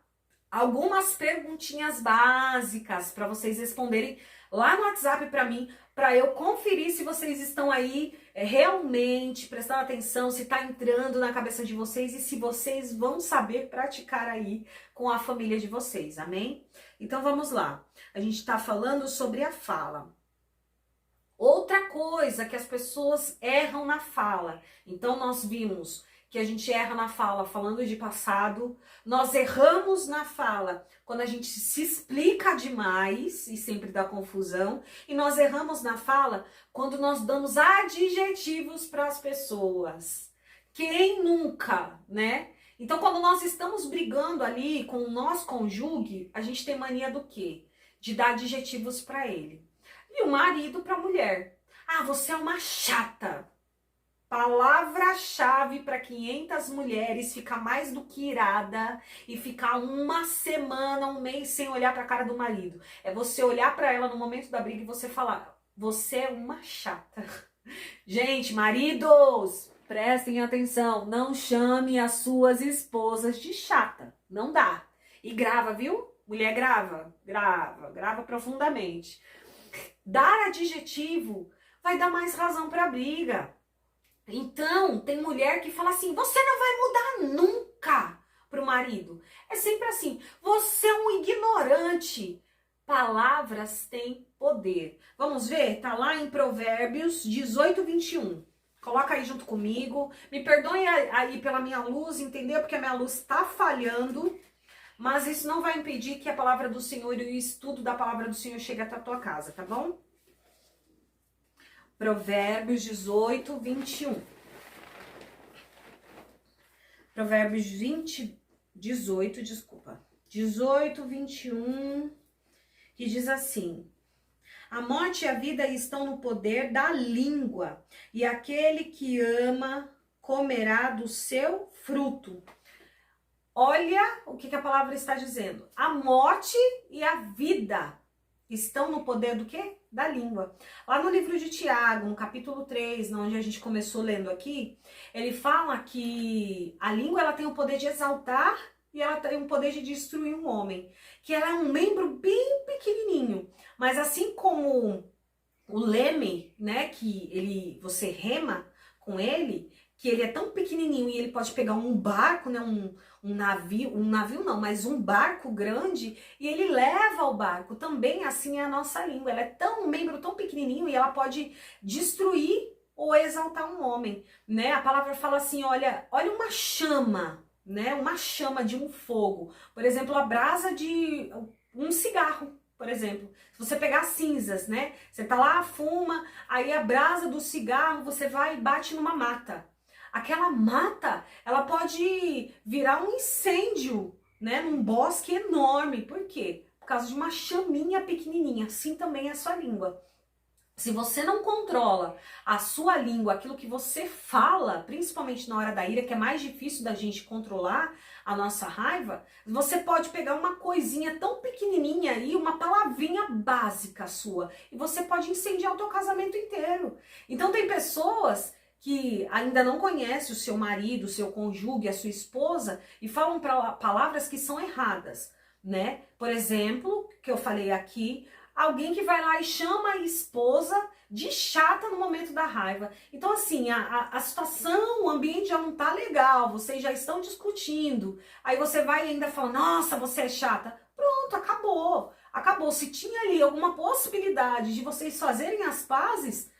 algumas perguntinhas básicas para vocês responderem lá no WhatsApp para mim, para eu conferir se vocês estão aí realmente prestando atenção, se está entrando na cabeça de vocês e se vocês vão saber praticar aí com a família de vocês, amém? Então vamos lá, a gente está falando sobre a fala. Outra coisa que as pessoas erram na fala. Então nós vimos que a gente erra na fala falando de passado, nós erramos na fala quando a gente se explica demais e sempre dá confusão, e nós erramos na fala quando nós damos adjetivos para as pessoas. Quem nunca, né? Então quando nós estamos brigando ali com o nosso cônjuge, a gente tem mania do quê? De dar adjetivos para ele. E o marido para a mulher: ah, você é uma chata. Palavra-chave para 500 mulheres ficar mais do que irada e ficar 1 semana, 1 mês sem olhar para a cara do marido. É você olhar para ela no momento da briga e você falar: você é uma chata. Gente, maridos, prestem atenção. Não chame as suas esposas de chata. Não dá. E grava, viu? Mulher, grava profundamente. Dar adjetivo vai dar mais razão para a briga. Então, tem mulher que fala assim: você não vai mudar nunca, pro marido. É sempre assim, você é um ignorante. Palavras têm poder. Vamos ver? Tá lá em Provérbios 18, 21. Coloca aí junto comigo. Me perdoem aí pela minha luz, entendeu? Porque a minha luz tá falhando. Mas isso não vai impedir que a palavra do Senhor e o estudo da palavra do Senhor chegue até a tua casa, tá bom? Provérbios 18, 21. Provérbios 18, 21, que diz assim: a morte e a vida estão no poder da língua, e aquele que ama comerá do seu fruto. Olha o que a palavra está dizendo. A morte e a vida estão no poder do quê? Da língua. Lá no livro de Tiago, no capítulo 3, onde a gente começou lendo aqui, ele fala que a língua ela tem o poder de exaltar e ela tem o poder de destruir um homem. Que ela é um membro bem pequenininho. Mas assim como o leme, né, que você rema com ele, que ele é tão pequenininho e ele pode pegar um barco, né, um navio não, mas um barco grande e ele leva o barco. Também assim é a nossa língua, ela é um membro tão pequenininho e ela pode destruir ou exaltar um homem, né? A palavra fala assim, olha uma chama, né? Uma chama de um fogo, por exemplo, a brasa de um cigarro. Por exemplo, se você pegar cinzas, né? Você tá lá, fuma, aí a brasa do cigarro, você vai e bate numa mata. Aquela mata, ela pode virar um incêndio, né? Num bosque enorme. Por quê? Por causa de uma chaminha pequenininha. Assim também é a sua língua. Se você não controla a sua língua, aquilo que você fala, principalmente na hora da ira, que é mais difícil da gente controlar a nossa raiva, você pode pegar uma coisinha tão pequenininha aí, uma palavrinha básica sua, e você pode incendiar o teu casamento inteiro. Então tem pessoas que ainda não conhecem o seu marido, o seu cônjuge, a sua esposa, e falam palavras que são erradas, né? Por exemplo, que eu falei aqui, alguém que vai lá e chama a esposa de chata no momento da raiva. Então, assim, a situação, o ambiente já não tá legal, vocês já estão discutindo. Aí você vai e ainda fala, nossa, você é chata. Pronto, acabou. Acabou. Se tinha ali alguma possibilidade de vocês fazerem as pazes,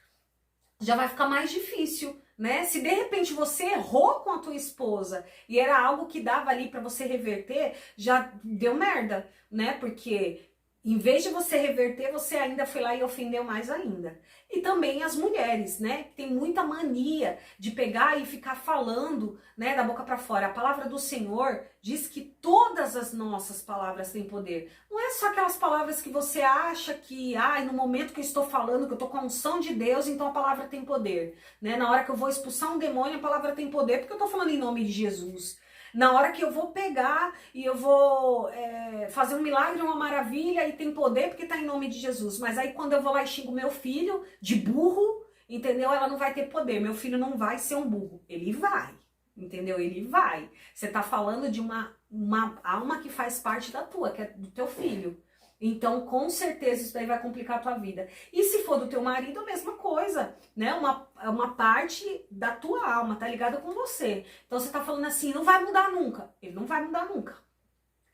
já vai ficar mais difícil, né? Se de repente você errou com a tua esposa e era algo que dava ali para você reverter, já deu merda, né? Porque em vez de você reverter, você ainda foi lá e ofendeu mais ainda. E também as mulheres, né? Que tem muita mania de pegar e ficar falando, né, da boca para fora. A palavra do Senhor diz que todas as nossas palavras têm poder. Não é só aquelas palavras que você acha que, no momento que eu estou falando, que eu estou com a unção de Deus, então a palavra tem poder, né? Na hora que eu vou expulsar um demônio, a palavra tem poder, porque eu estou falando em nome de Jesus. Na hora que eu vou pegar e eu vou fazer um milagre, uma maravilha, e tem poder porque tá em nome de Jesus. Mas aí quando eu vou lá e xingo meu filho de burro, entendeu? Ela não vai ter poder. Meu filho não vai ser um burro. Ele vai, entendeu? Ele vai. Você tá falando de uma alma que faz parte da tua, que é do teu filho. Então, com certeza, isso daí vai complicar a tua vida. E se for do teu marido, a mesma coisa, né? Uma parte da tua alma, tá ligada com você. Então, você tá falando assim, não vai mudar nunca. Ele não vai mudar nunca.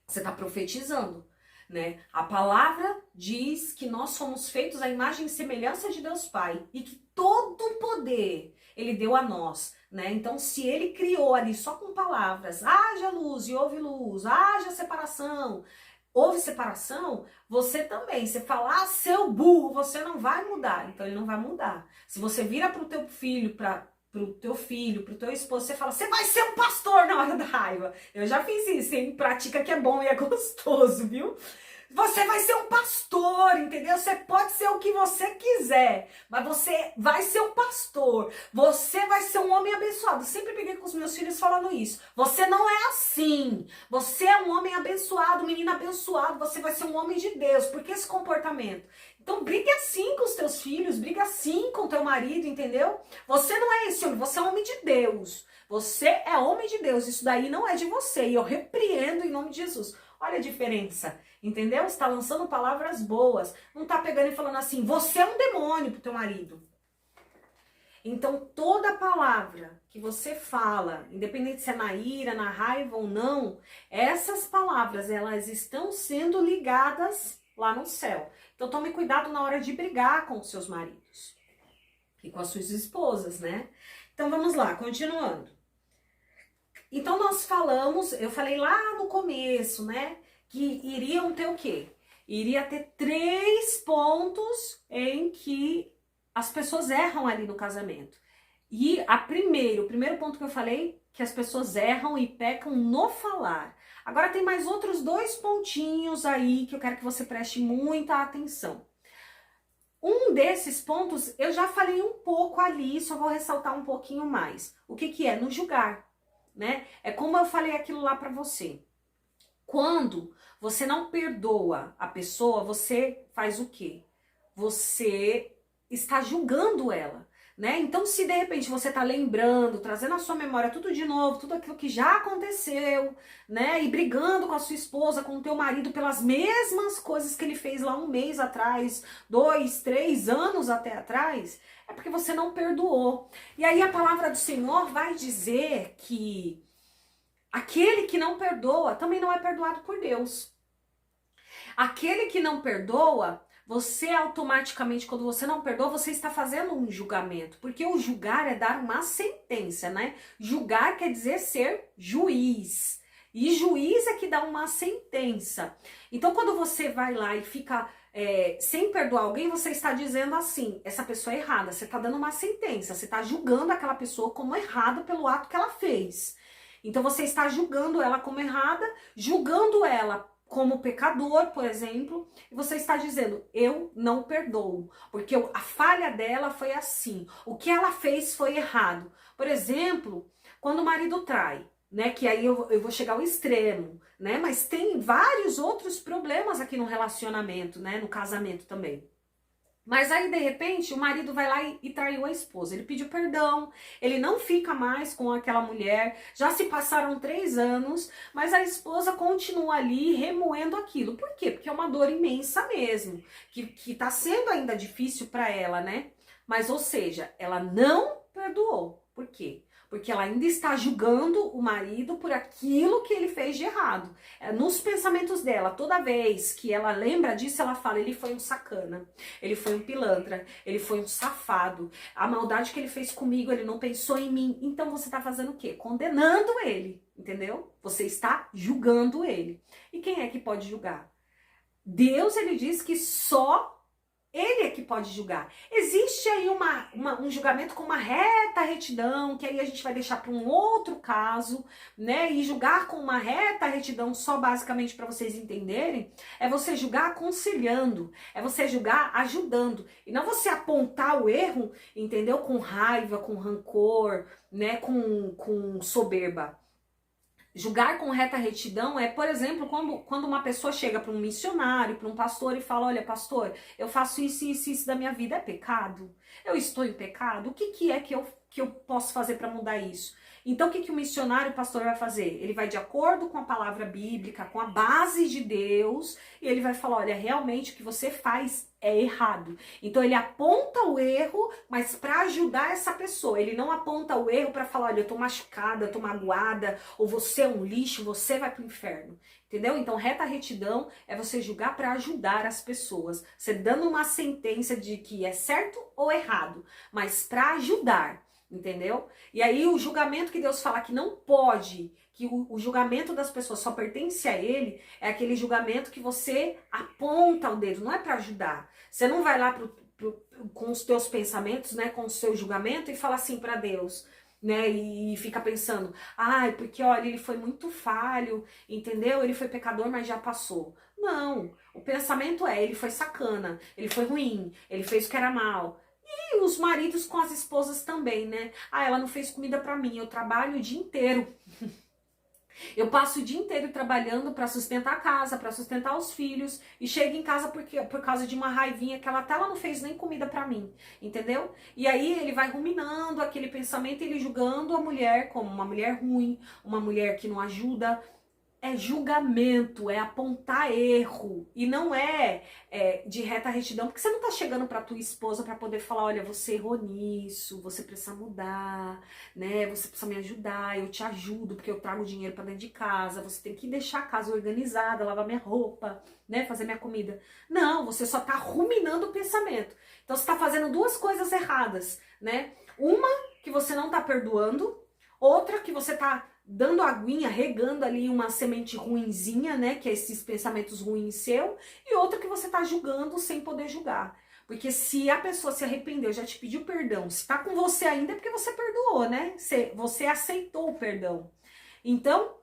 Você tá profetizando, né? A palavra diz que nós somos feitos à imagem e semelhança de Deus Pai. E que todo o poder Ele deu a nós, né? Então, se Ele criou ali só com palavras, haja luz e houve luz, haja separação... Houve separação, você também. Você falar, seu burro, você não vai mudar. Então ele não vai mudar. Se você vira pro teu filho, pro teu esposo, você fala, você vai ser um pastor na hora da raiva. Eu já fiz isso, hein? Pratica que é bom e é gostoso, viu? Você vai ser um pastor, entendeu? Você pode ser o que você quiser, mas você vai ser um pastor. Você vai ser um homem abençoado. Eu sempre peguei com os meus filhos falando isso. Você não é assim. Você é um homem abençoado, um menino abençoado. Você vai ser um homem de Deus. Por que esse comportamento? Então brigue assim com os teus filhos, briga assim com o teu marido, entendeu? Você não é esse homem, você é um homem de Deus. Você é homem de Deus. Isso daí não é de você. E eu repreendo em nome de Jesus. Olha a diferença, entendeu? Você tá lançando palavras boas. Não tá pegando e falando assim, você é um demônio pro teu marido. Então, toda palavra que você fala, independente se é na ira, na raiva ou não, essas palavras, elas estão sendo ligadas lá no céu. Então, tome cuidado na hora de brigar com os seus maridos e com as suas esposas, né? Então, vamos lá, continuando. Então, nós falamos, eu falei lá no começo, né, que iriam ter o quê? Iria ter 3 pontos em que as pessoas erram ali no casamento. E o primeiro ponto que eu falei, que as pessoas erram e pecam no falar. Agora tem mais outros 2 pontinhos aí que eu quero que você preste muita atenção. Um desses pontos eu já falei um pouco ali, só vou ressaltar um pouquinho mais. O que que é? No julgar, né? É como eu falei aquilo lá pra você. Quando você não perdoa a pessoa, você faz o quê? Você está julgando ela, né? Então, se de repente você tá lembrando, trazendo à sua memória tudo de novo, tudo aquilo que já aconteceu, né? E brigando com a sua esposa, com o teu marido pelas mesmas coisas que ele fez lá um mês atrás, 2, 3 anos até atrás, é porque você não perdoou. E aí a palavra do Senhor vai dizer que aquele que não perdoa também não é perdoado por Deus. Aquele que não perdoa, você automaticamente, quando você não perdoa, você está fazendo um julgamento. Porque o julgar é dar uma sentença, né? Julgar quer dizer ser juiz. E juiz é que dá uma sentença. Então, quando você vai lá e fica sem perdoar alguém, você está dizendo assim, essa pessoa é errada. Você está dando uma sentença. Você está julgando aquela pessoa como errada pelo ato que ela fez. Então, você está julgando ela como errada, julgando ela como pecador, por exemplo, e você está dizendo, eu não perdoo, porque a falha dela foi assim, o que ela fez foi errado. Por exemplo, quando o marido trai, né, que aí eu vou chegar ao extremo, né, mas tem vários outros problemas aqui no relacionamento, né, no casamento também. Mas aí, de repente, o marido vai lá e traiu a esposa. Ele pediu perdão, ele não fica mais com aquela mulher. Já se passaram 3 anos, mas a esposa continua ali remoendo aquilo. Por quê? Porque é uma dor imensa mesmo, que tá sendo ainda difícil para ela, né? Mas, ou seja, ela não perdoou. Por quê? Porque ela ainda está julgando o marido por aquilo que ele fez de errado. Nos pensamentos dela, toda vez que ela lembra disso, ela fala, ele foi um sacana, ele foi um pilantra, ele foi um safado, a maldade que ele fez comigo, ele não pensou em mim. Então você está fazendo o quê? Condenando ele, entendeu? Você está julgando ele. E quem é que pode julgar? Deus, ele diz que só ele é que pode julgar. Existe aí um julgamento com uma reta retidão, que aí a gente vai deixar para um outro caso, né? E julgar com uma reta retidão, só basicamente para vocês entenderem, é você julgar aconselhando, é você julgar ajudando. E não você apontar o erro, entendeu? Com raiva, com rancor, né? Com soberba. Julgar com reta retidão é, por exemplo, quando uma pessoa chega para um missionário, para um pastor e fala, olha, pastor, eu faço isso, isso, isso da minha vida, é pecado? Eu estou em pecado? O que é que eu posso fazer para mudar isso? Então, o que o missionário, o pastor vai fazer? Ele vai de acordo com a palavra bíblica, com a base de Deus, e ele vai falar, olha, realmente o que você faz é errado. Então, ele aponta o erro, mas para ajudar essa pessoa. Ele não aponta o erro para falar, olha, eu tô machucada, eu tô magoada, ou você é um lixo, você vai pro inferno. Entendeu? Então, reta retidão é você julgar para ajudar as pessoas. Você dando uma sentença de que é certo ou errado, mas para ajudar. Entendeu? E aí o julgamento que Deus fala que não pode, que o julgamento das pessoas só pertence a ele, é aquele julgamento que você aponta o dedo, não é para ajudar. Você não vai lá com os teus pensamentos, né, com o seu julgamento e fala assim para Deus, né, e fica pensando, ai, porque olha, ele foi muito falho, entendeu? Ele foi pecador, mas já passou. Não, o pensamento é, ele foi sacana, ele foi ruim, ele fez o que era mal. E os maridos com as esposas também, né? Ah, ela não fez comida pra mim, eu trabalho o dia inteiro. Eu passo o dia inteiro trabalhando para sustentar a casa, para sustentar os filhos, e chego em casa por causa de uma raivinha que ela não fez nem comida para mim, entendeu? E aí ele vai ruminando aquele pensamento, ele julgando a mulher como uma mulher ruim, uma mulher que não ajuda. é julgamento, é apontar erro, e não de reta retidão, porque você não tá chegando pra tua esposa pra poder falar, olha, você errou nisso, você precisa mudar, né, você precisa me ajudar, eu te ajudo, porque eu trago dinheiro pra dentro de casa, você tem que deixar a casa organizada, lavar minha roupa, né, fazer minha comida. Não, você só tá ruminando o pensamento. Então você tá fazendo duas coisas erradas, né, uma que você não tá perdoando, outra que você tá dando aguinha, regando ali uma semente ruinzinha, né, que é esses pensamentos ruins seu, e outra que você tá julgando sem poder julgar. Porque se a pessoa se arrependeu, já te pediu perdão, se tá com você ainda é porque você perdoou, né? Você aceitou o perdão. Então,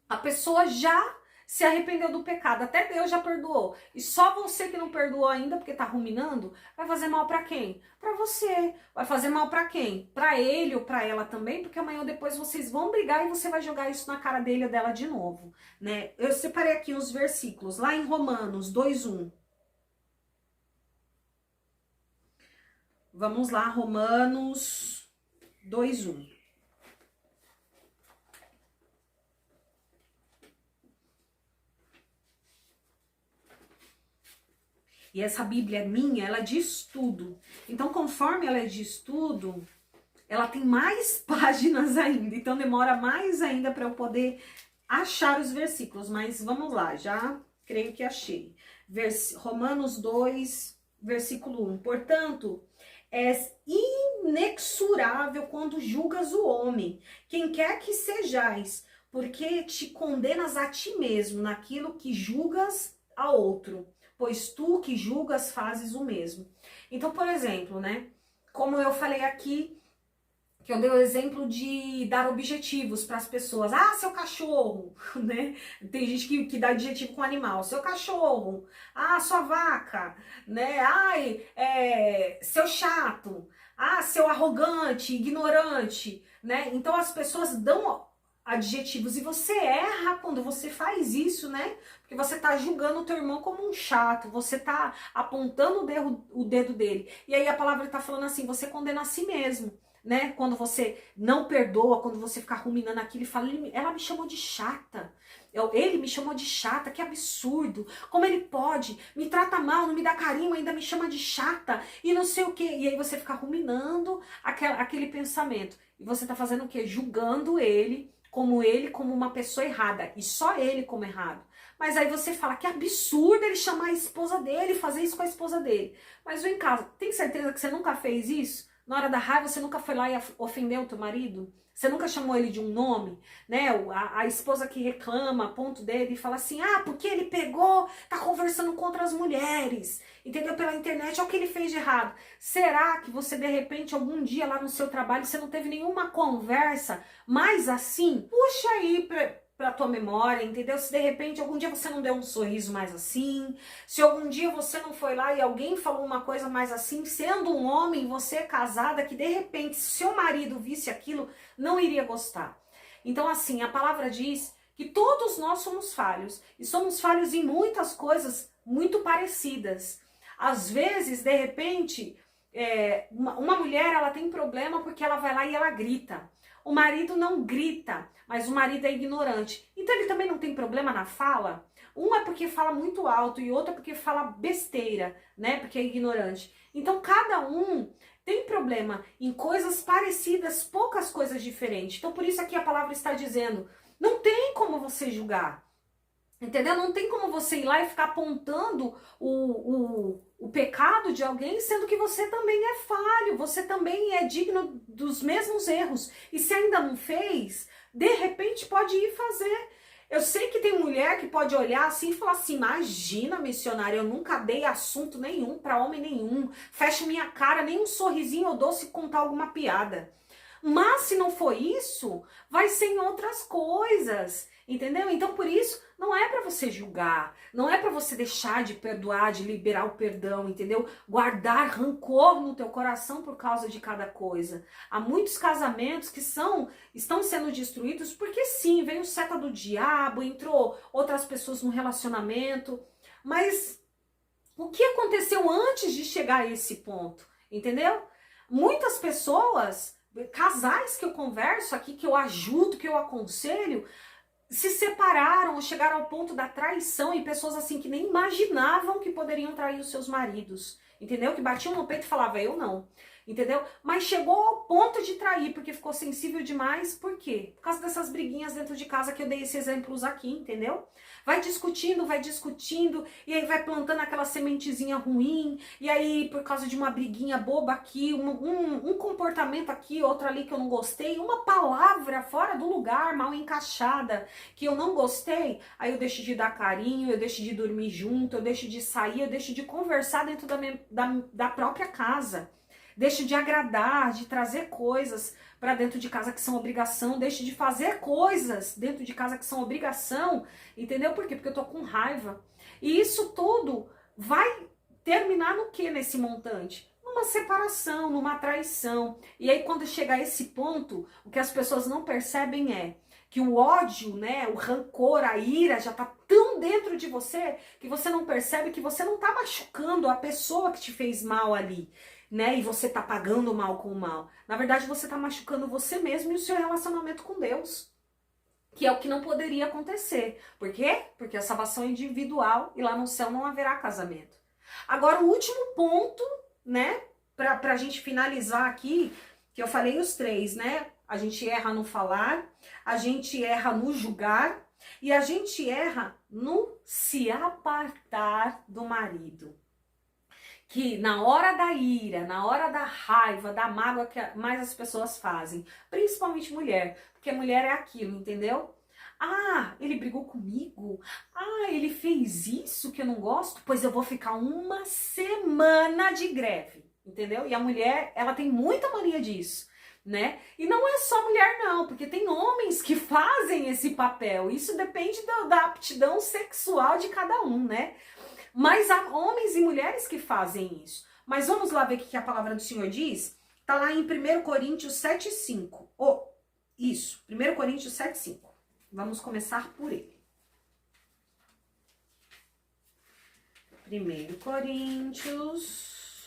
a pessoa já se arrependeu do pecado, até Deus já perdoou. E só você que não perdoou ainda, porque tá ruminando, vai fazer mal pra quem? Pra você. Vai fazer mal pra quem? Pra ele ou pra ela também, porque amanhã ou depois vocês vão brigar e você vai jogar isso na cara dele ou dela de novo, né? Eu separei aqui os versículos, lá em Romanos 2:1. Vamos lá, Romanos 2:1. E essa Bíblia minha, ela diz tudo. Então, conforme ela diz tudo, ela tem mais páginas ainda. Então, demora mais ainda para eu poder achar os versículos. Mas vamos lá, já creio que achei. Romanos 2, versículo 1. Portanto, és inexorável quando julgas o homem, quem quer que sejais, porque te condenas a ti mesmo naquilo que julgas a outro, pois tu que julgas fazes o mesmo. Então, por exemplo, né, como eu falei aqui, que eu dei o exemplo de dar objetivos para as pessoas. Ah, seu cachorro, né? Tem gente que dá adjetivo com animal. Seu cachorro. Ah, sua vaca, né? Ai, seu chato. Ah, seu arrogante, ignorante, né? Então as pessoas dão adjetivos e você erra quando você faz isso, né? Porque você tá julgando o teu irmão como um chato, você tá apontando o dedo dele. E aí a palavra tá falando assim, você condena a si mesmo, né? Quando você não perdoa, quando você fica ruminando aquilo e fala, ela me chamou de chata. Ele me chamou de chata, que absurdo. Como ele pode? Me trata mal, não me dá carinho, ainda me chama de chata e não sei o quê. E aí você fica ruminando aquele pensamento. E você tá fazendo o quê? Julgando ele como uma pessoa errada. E só ele como errado. Mas aí você fala que absurdo ele chamar a esposa dele, fazer isso com a esposa dele. Mas vem cá, tem certeza que você nunca fez isso? Na hora da raiva, você nunca foi lá e ofendeu o teu marido? Você nunca chamou ele de um nome? Né? A esposa que reclama, ponto dele, e fala assim, ah, porque ele pegou, tá conversando com outras mulheres, entendeu? Pela internet, olha o que ele fez de errado. Será que você, de repente, algum dia lá no seu trabalho, você não teve nenhuma conversa mais assim? Puxa aí pra tua memória, entendeu? Se de repente algum dia você não deu um sorriso mais assim, se algum dia você não foi lá e alguém falou uma coisa mais assim, sendo um homem, você é casada, que de repente, se seu marido visse aquilo, não iria gostar. Então assim, a palavra diz que todos nós somos falhos, e somos falhos em muitas coisas muito parecidas. Às vezes, de repente, uma mulher, ela tem problema porque ela vai lá e ela grita. O marido não grita, mas o marido é ignorante. Então ele também não tem problema na fala. Um é porque fala muito alto e outro é porque fala besteira, né? Porque é ignorante. Então cada um tem problema em coisas parecidas, poucas coisas diferentes. Então por isso aqui a palavra está dizendo, não tem como você julgar. Entendeu? Não tem como você ir lá e ficar apontando o pecado de alguém, sendo que você também é falho, você também é digno dos mesmos erros. E se ainda não fez, de repente pode ir fazer. Eu sei que tem mulher que pode olhar assim e falar assim, imagina, missionária, eu nunca dei assunto nenhum para homem nenhum, fecho minha cara, nem um sorrisinho eu dou se contar alguma piada. Mas se não for isso, vai ser em outras coisas, entendeu? Então por isso não é para você julgar, não é para você deixar de perdoar, de liberar o perdão, entendeu? Guardar rancor no teu coração por causa de cada coisa. Há muitos casamentos que estão sendo destruídos porque sim, veio seta do diabo, entrou outras pessoas no relacionamento, mas o que aconteceu antes de chegar a esse ponto, entendeu? Muitas pessoas, casais que eu converso aqui, que eu ajudo, que eu aconselho, se separaram ou chegaram ao ponto da traição e pessoas assim que nem imaginavam que poderiam trair os seus maridos, entendeu? Que batiam no peito e falavam, eu não, entendeu? Mas chegou ao ponto de trair porque ficou sensível demais, por quê? Por causa dessas briguinhas dentro de casa que eu dei esses exemplos aqui, entendeu? Vai discutindo, e aí vai plantando aquela sementezinha ruim, e aí por causa de uma briguinha boba aqui, um comportamento aqui, outro ali que eu não gostei, uma palavra fora do lugar, mal encaixada, que eu não gostei, aí eu deixo de dar carinho, eu deixo de dormir junto, eu deixo de sair, eu deixo de conversar dentro da própria casa. Deixo de agradar, de trazer coisas para dentro de casa que são obrigação, deixo de fazer coisas dentro de casa que são obrigação, entendeu? Por quê? Porque eu tô com raiva. E isso tudo vai terminar no que nesse montante? Numa separação, numa traição. E aí quando chega a esse ponto, o que as pessoas não percebem é que o ódio, né, o rancor, a ira já tá tão dentro de você que você não percebe que você não tá machucando a pessoa que te fez mal ali, né? E você tá pagando o mal com o mal. Na verdade, você tá machucando você mesmo e o seu relacionamento com Deus, que é o que não poderia acontecer. Por quê? Porque a salvação é individual e lá no céu não haverá casamento. Agora, o último ponto, né, pra gente finalizar aqui, que eu falei os três, né? A gente erra no falar, a gente erra no julgar e a gente erra no se apartar do marido. Que na hora da ira, na hora da raiva, da mágoa que mais as pessoas fazem, principalmente mulher, porque mulher é aquilo, entendeu? Ah, ele brigou comigo? Ah, ele fez isso que eu não gosto? Pois eu vou ficar uma semana de greve, entendeu? E a mulher, ela tem muita mania disso, né? E não é só mulher não, porque tem homens que fazem esse papel, isso depende da aptidão sexual de cada um, né? Mas há homens e mulheres que fazem isso. Mas vamos lá ver o que a palavra do Senhor diz? Está lá em 1 Coríntios 7,5. Oh, isso, 1 Coríntios 7,5. Vamos começar por ele. 1 Coríntios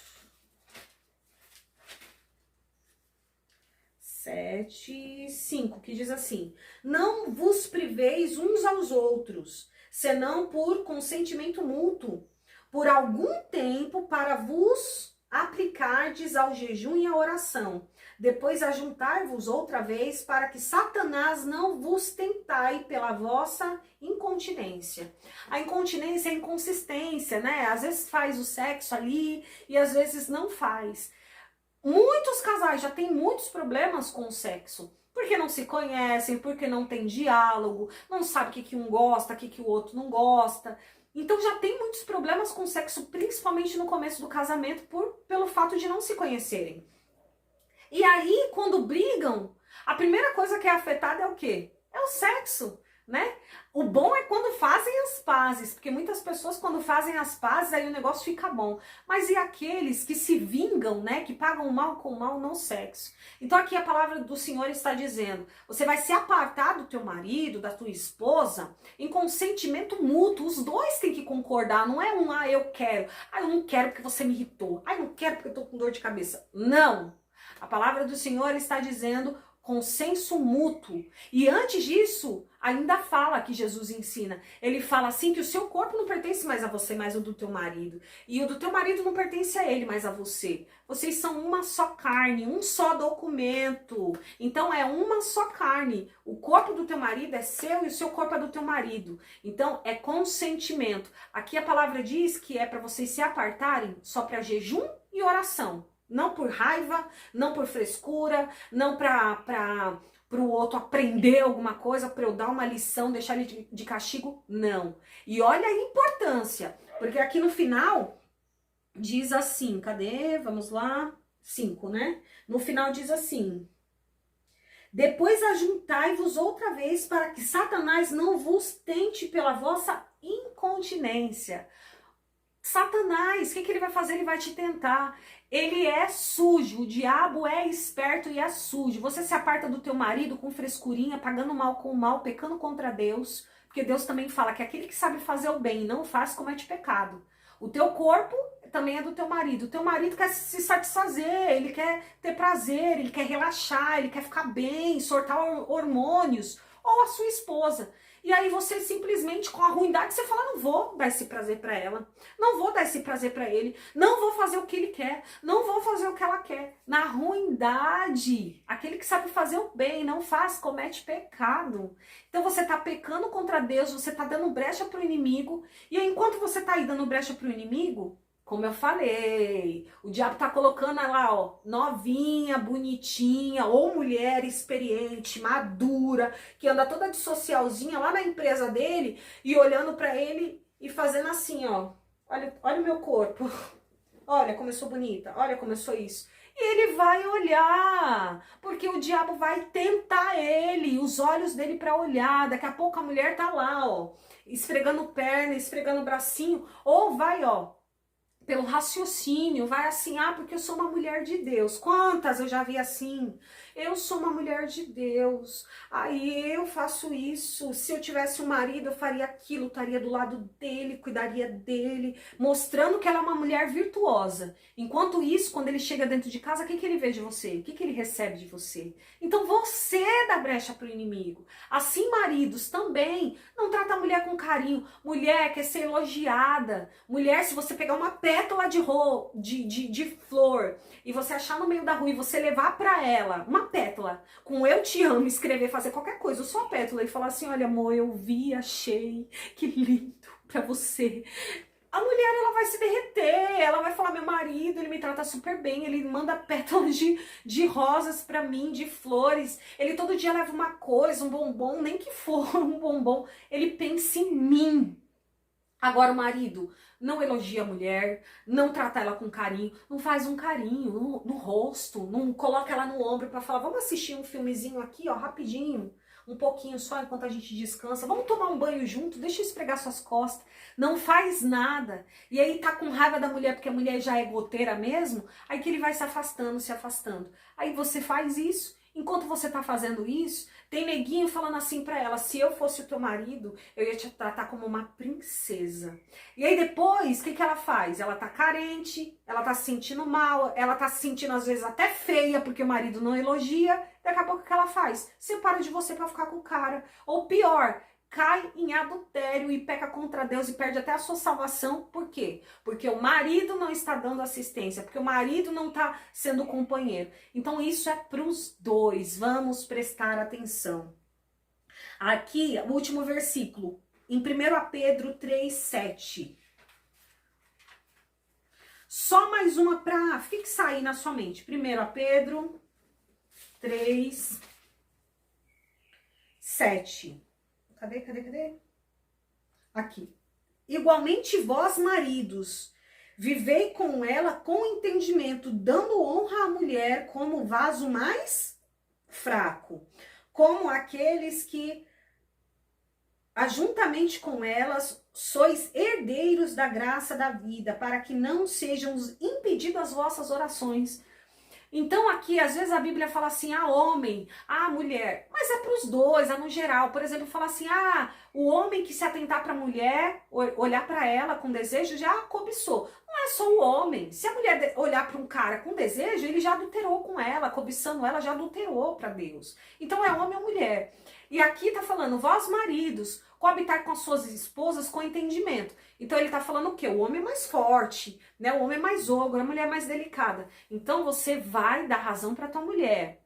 7,5, que diz assim: não vos priveis uns aos outros, senão por consentimento mútuo, por algum tempo para vos aplicardes ao jejum e à oração. Depois ajuntai-vos outra vez, para que Satanás não vos tentai pela vossa incontinência. A incontinência é a inconsistência, né? Às vezes faz o sexo ali e às vezes não faz. Muitos casais já têm muitos problemas com o sexo, porque não se conhecem, porque não tem diálogo, não sabe o que um gosta, o que o outro não gosta. Então já tem muitos problemas com o sexo, principalmente no começo do casamento, pelo fato de não se conhecerem. E aí, quando brigam, a primeira coisa que é afetada é o quê? É o sexo, né? O bom é quando fazem as pazes, porque muitas pessoas quando fazem as pazes, aí o negócio fica bom. Mas e aqueles que se vingam, né? Que pagam o mal com o mal no sexo? Então aqui a palavra do Senhor está dizendo, você vai se apartar do teu marido, da tua esposa, em consentimento mútuo. Os dois têm que concordar, não é um, eu quero. Eu não quero porque você me irritou. Eu não quero porque eu tô com dor de cabeça. Não! A palavra do Senhor está dizendo consenso mútuo. E antes disso, ainda fala que Jesus ensina. Ele fala assim que o seu corpo não pertence mais a você, mas o do teu marido. E o do teu marido não pertence a ele, mas a você. Vocês são uma só carne, um só documento. Então é uma só carne. O corpo do teu marido é seu e o seu corpo é do teu marido. Então é consentimento. Aqui a palavra diz que é para vocês se apartarem só para jejum e oração. Não por raiva, não por frescura, não para o outro aprender alguma coisa, para eu dar uma lição, deixar ele de castigo, não. E olha a importância, porque aqui no final diz assim, cadê? Vamos lá, 5, né? No final diz assim: depois ajuntai-vos outra vez para que Satanás não vos tente pela vossa incontinência. Satanás, o que ele vai fazer? Ele vai te tentar. Ele é sujo, o diabo é esperto e é sujo. Você se aparta do teu marido com frescurinha, pagando mal com mal, pecando contra Deus, porque Deus também fala que aquele que sabe fazer o bem e não faz, comete pecado. O teu corpo também é do teu marido. O teu marido quer se satisfazer, ele quer ter prazer, ele quer relaxar, ele quer ficar bem, soltar hormônios. ou a sua esposa. E aí você simplesmente, com a ruindade, você fala, não vou dar esse prazer para ela, não vou dar esse prazer para ele, não vou fazer o que ele quer, não vou fazer o que ela quer. Na ruindade, aquele que sabe fazer o bem, não faz, comete pecado. Então você tá pecando contra Deus, você tá dando brecha pro inimigo, e aí, enquanto você tá aí dando brecha pro inimigo, como eu falei, o diabo tá colocando lá, ó, novinha, bonitinha, ou mulher experiente, madura, que anda toda de socialzinha lá na empresa dele e olhando pra ele e fazendo assim, ó. Olha o meu corpo. Olha como eu sou bonita, olha como eu sou isso. E ele vai olhar, porque o diabo vai tentar ele, os olhos dele pra olhar. Daqui a pouco a mulher tá lá, ó, esfregando perna, esfregando bracinho, ou vai, ó, pelo raciocínio, vai assim, ah, porque eu sou uma mulher de Deus. Quantas eu já vi assim? Eu sou uma mulher de Deus, aí eu faço isso. Se eu tivesse um marido, eu faria aquilo, estaria do lado dele, cuidaria dele, mostrando que ela é uma mulher virtuosa. Enquanto isso, quando ele chega dentro de casa, o que ele vê de você? O que ele recebe de você? Então você dá brecha para o inimigo. Assim, maridos também, não trata a mulher com carinho. Mulher quer ser elogiada. Mulher, se você pegar uma pétala de flor e você achar no meio da rua e você levar pra ela uma pétala com eu te amo, escrever, fazer qualquer coisa, só a pétala, e falar assim, olha amor, eu vi, achei, que lindo pra você. A mulher, ela vai se derreter, ela vai falar, meu marido, ele me trata super bem, ele manda pétalas de rosas pra mim, de flores, ele todo dia leva uma coisa, um bombom, nem que for um bombom, ele pensa em mim. Agora o marido não elogia a mulher, não trata ela com carinho, não faz um carinho no rosto, não coloca ela no ombro para falar, vamos assistir um filmezinho aqui, ó, rapidinho, um pouquinho só enquanto a gente descansa, vamos tomar um banho junto, deixa eu esfregar suas costas, não faz nada. E aí tá com raiva da mulher porque a mulher já é goteira mesmo, aí que ele vai se afastando, se afastando. Aí você faz isso, enquanto você tá fazendo isso, tem neguinho falando assim pra ela, se eu fosse o teu marido, eu ia te tratar como uma princesa. E aí depois, o que ela faz? Ela tá carente, ela tá se sentindo mal, ela tá se sentindo às vezes até feia, porque o marido não elogia. Daqui a pouco o que ela faz? Separa de você pra ficar com o cara. Ou pior, cai em adultério e peca contra Deus e perde até a sua salvação. Por quê? Porque o marido não está dando assistência, porque o marido não está sendo companheiro. Então isso é para os dois, vamos prestar atenção. Aqui, o último versículo, em 1 Pedro 3,7. Só mais uma para fixar aí na sua mente. 1 Pedro 3,7. Cadê? Aqui. Igualmente vós, maridos, vivei com ela com entendimento, dando honra à mulher como vaso mais fraco, como aqueles que, juntamente com elas, sois herdeiros da graça da vida, para que não sejam impedidas as vossas orações. Então aqui, às vezes a Bíblia fala assim, homem, mulher, mas é para os dois, é no geral. Por exemplo, fala assim, o homem que se atentar para a mulher, olhar para ela com desejo, já cobiçou. Não é só o homem. Se a mulher olhar para um cara com desejo, ele já adulterou com ela, cobiçando ela, já adulterou para Deus. Então é homem ou mulher. E aqui tá falando, vós maridos, coabitar com as suas esposas com entendimento. Então ele tá falando o quê? O homem é mais forte, né? O homem é mais ogro, a mulher é mais delicada. Então você vai dar razão para tua mulher,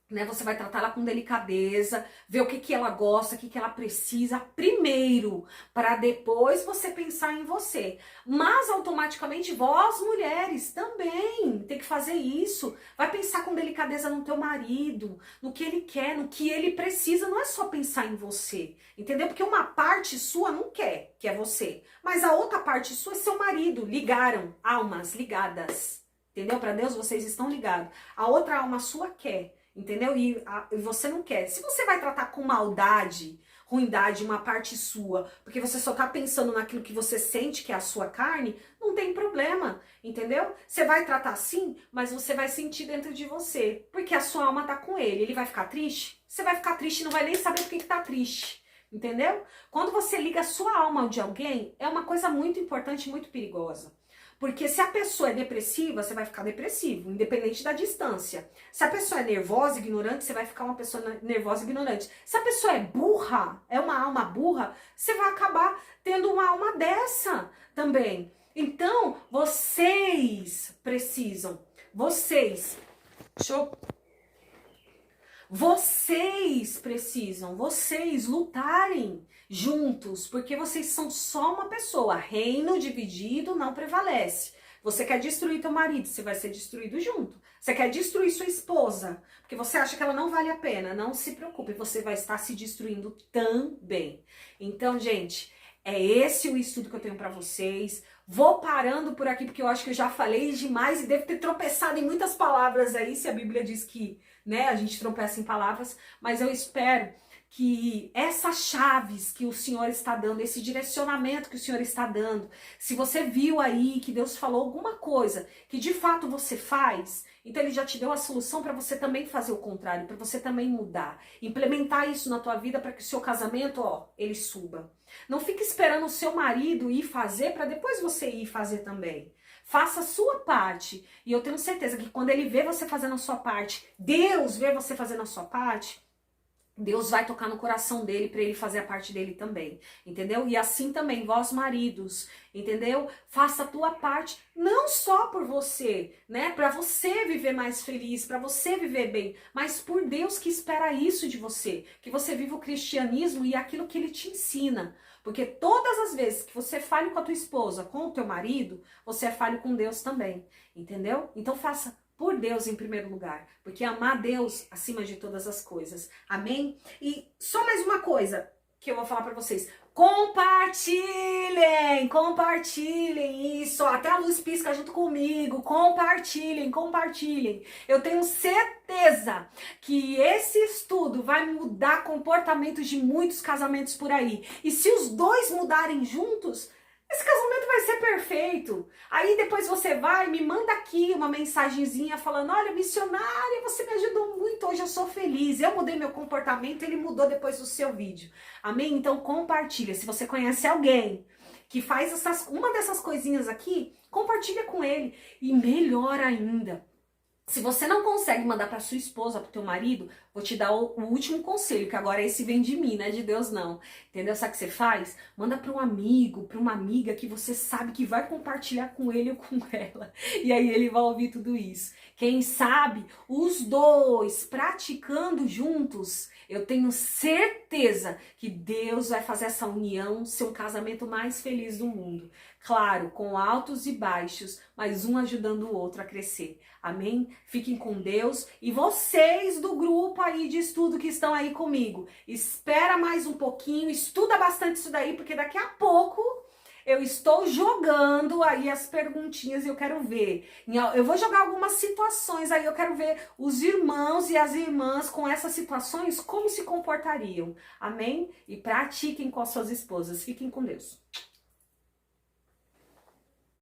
né? Você vai tratar ela com delicadeza, ver o que ela gosta, o que ela precisa primeiro, para depois você pensar em você. Mas automaticamente vós, mulheres, também tem que fazer isso. Vai pensar com delicadeza no teu marido, no que ele quer, no que ele precisa. Não é só pensar em você, entendeu? Porque uma parte sua não quer, que é você. Mas a outra parte sua é seu marido. Ligaram, almas ligadas, entendeu? Para Deus vocês estão ligados. A outra alma sua quer. Entendeu? E você não quer. Se você vai tratar com maldade, ruindade, uma parte sua, porque você só tá pensando naquilo que você sente, que é a sua carne, não tem problema, entendeu? Você vai tratar assim, mas você vai sentir dentro de você, porque a sua alma tá com ele. Ele vai ficar triste? Você vai ficar triste e não vai nem saber por que tá triste, entendeu? Quando você liga a sua alma de alguém, é uma coisa muito importante e muito perigosa. Porque se a pessoa é depressiva, você vai ficar depressivo, independente da distância. Se a pessoa é nervosa, ignorante, você vai ficar uma pessoa nervosa, ignorante. Se a pessoa é burra, é uma alma burra, você vai acabar tendo uma alma dessa também. Então, vocês precisam, vocês lutarem juntos, porque vocês são só uma pessoa. Reino dividido não prevalece. Você quer destruir teu marido, você vai ser destruído junto. Você quer destruir sua esposa, porque você acha que ela não vale a pena. Não se preocupe, você vai estar se destruindo também. Então, gente, é esse o estudo que eu tenho para vocês. Vou parando por aqui, porque eu acho que eu já falei demais e devo ter tropeçado em muitas palavras aí, se a Bíblia diz que, né, a gente tropeça em palavras, mas eu espero que essas chaves que o Senhor está dando, esse direcionamento que o Senhor está dando, se você viu aí que Deus falou alguma coisa que de fato você faz, então Ele já te deu a solução para você também fazer o contrário, para você também mudar, implementar isso na tua vida para que o seu casamento, ó, ele suba. Não fique esperando o seu marido ir fazer para depois você ir fazer também. Faça a sua parte. E eu tenho certeza que quando Ele vê você fazendo a sua parte, Deus vê você fazendo a sua parte, Deus vai tocar no coração dele para ele fazer a parte dele também, entendeu? E assim também, vós maridos, entendeu? Faça a tua parte, não só por você, né? Para você viver mais feliz, para você viver bem, mas por Deus que espera isso de você, que você viva o cristianismo e aquilo que Ele te ensina. Porque todas as vezes que você fale com a tua esposa, com o teu marido, você é falho com Deus também, entendeu? Então faça por Deus em primeiro lugar, porque amar Deus acima de todas as coisas, amém? E só mais uma coisa que eu vou falar para vocês, compartilhem isso, até a luz pisca junto comigo, compartilhem, eu tenho certeza que esse estudo vai mudar comportamentos de muitos casamentos por aí, e se os dois mudarem juntos, esse casamento vai ser perfeito. Aí depois você vai, me manda aqui uma mensagenzinha falando, olha, missionária, você me ajudou muito, hoje eu sou feliz. Eu mudei meu comportamento, ele mudou depois do seu vídeo. Amém? Então compartilha. Se você conhece alguém que faz uma dessas coisinhas aqui, compartilha com ele. E melhor ainda, se você não consegue mandar para sua esposa, para o teu marido, vou te dar o último conselho, que agora esse vem de mim, não é de Deus não. Entendeu? Sabe o que você faz? Manda para um amigo, para uma amiga que você sabe que vai compartilhar com ele ou com ela. E aí ele vai ouvir tudo isso. Quem sabe os dois praticando juntos, eu tenho certeza que Deus vai fazer essa união ser um casamento mais feliz do mundo. Claro, com altos e baixos, mas um ajudando o outro a crescer. Amém? Fiquem com Deus. E vocês do grupo aí de estudo que estão aí comigo, espera mais um pouquinho, estuda bastante isso daí, porque daqui a pouco eu estou jogando aí as perguntinhas e eu quero ver. Eu vou jogar algumas situações aí, eu quero ver os irmãos e as irmãs com essas situações, como se comportariam. Amém? E pratiquem com as suas esposas. Fiquem com Deus.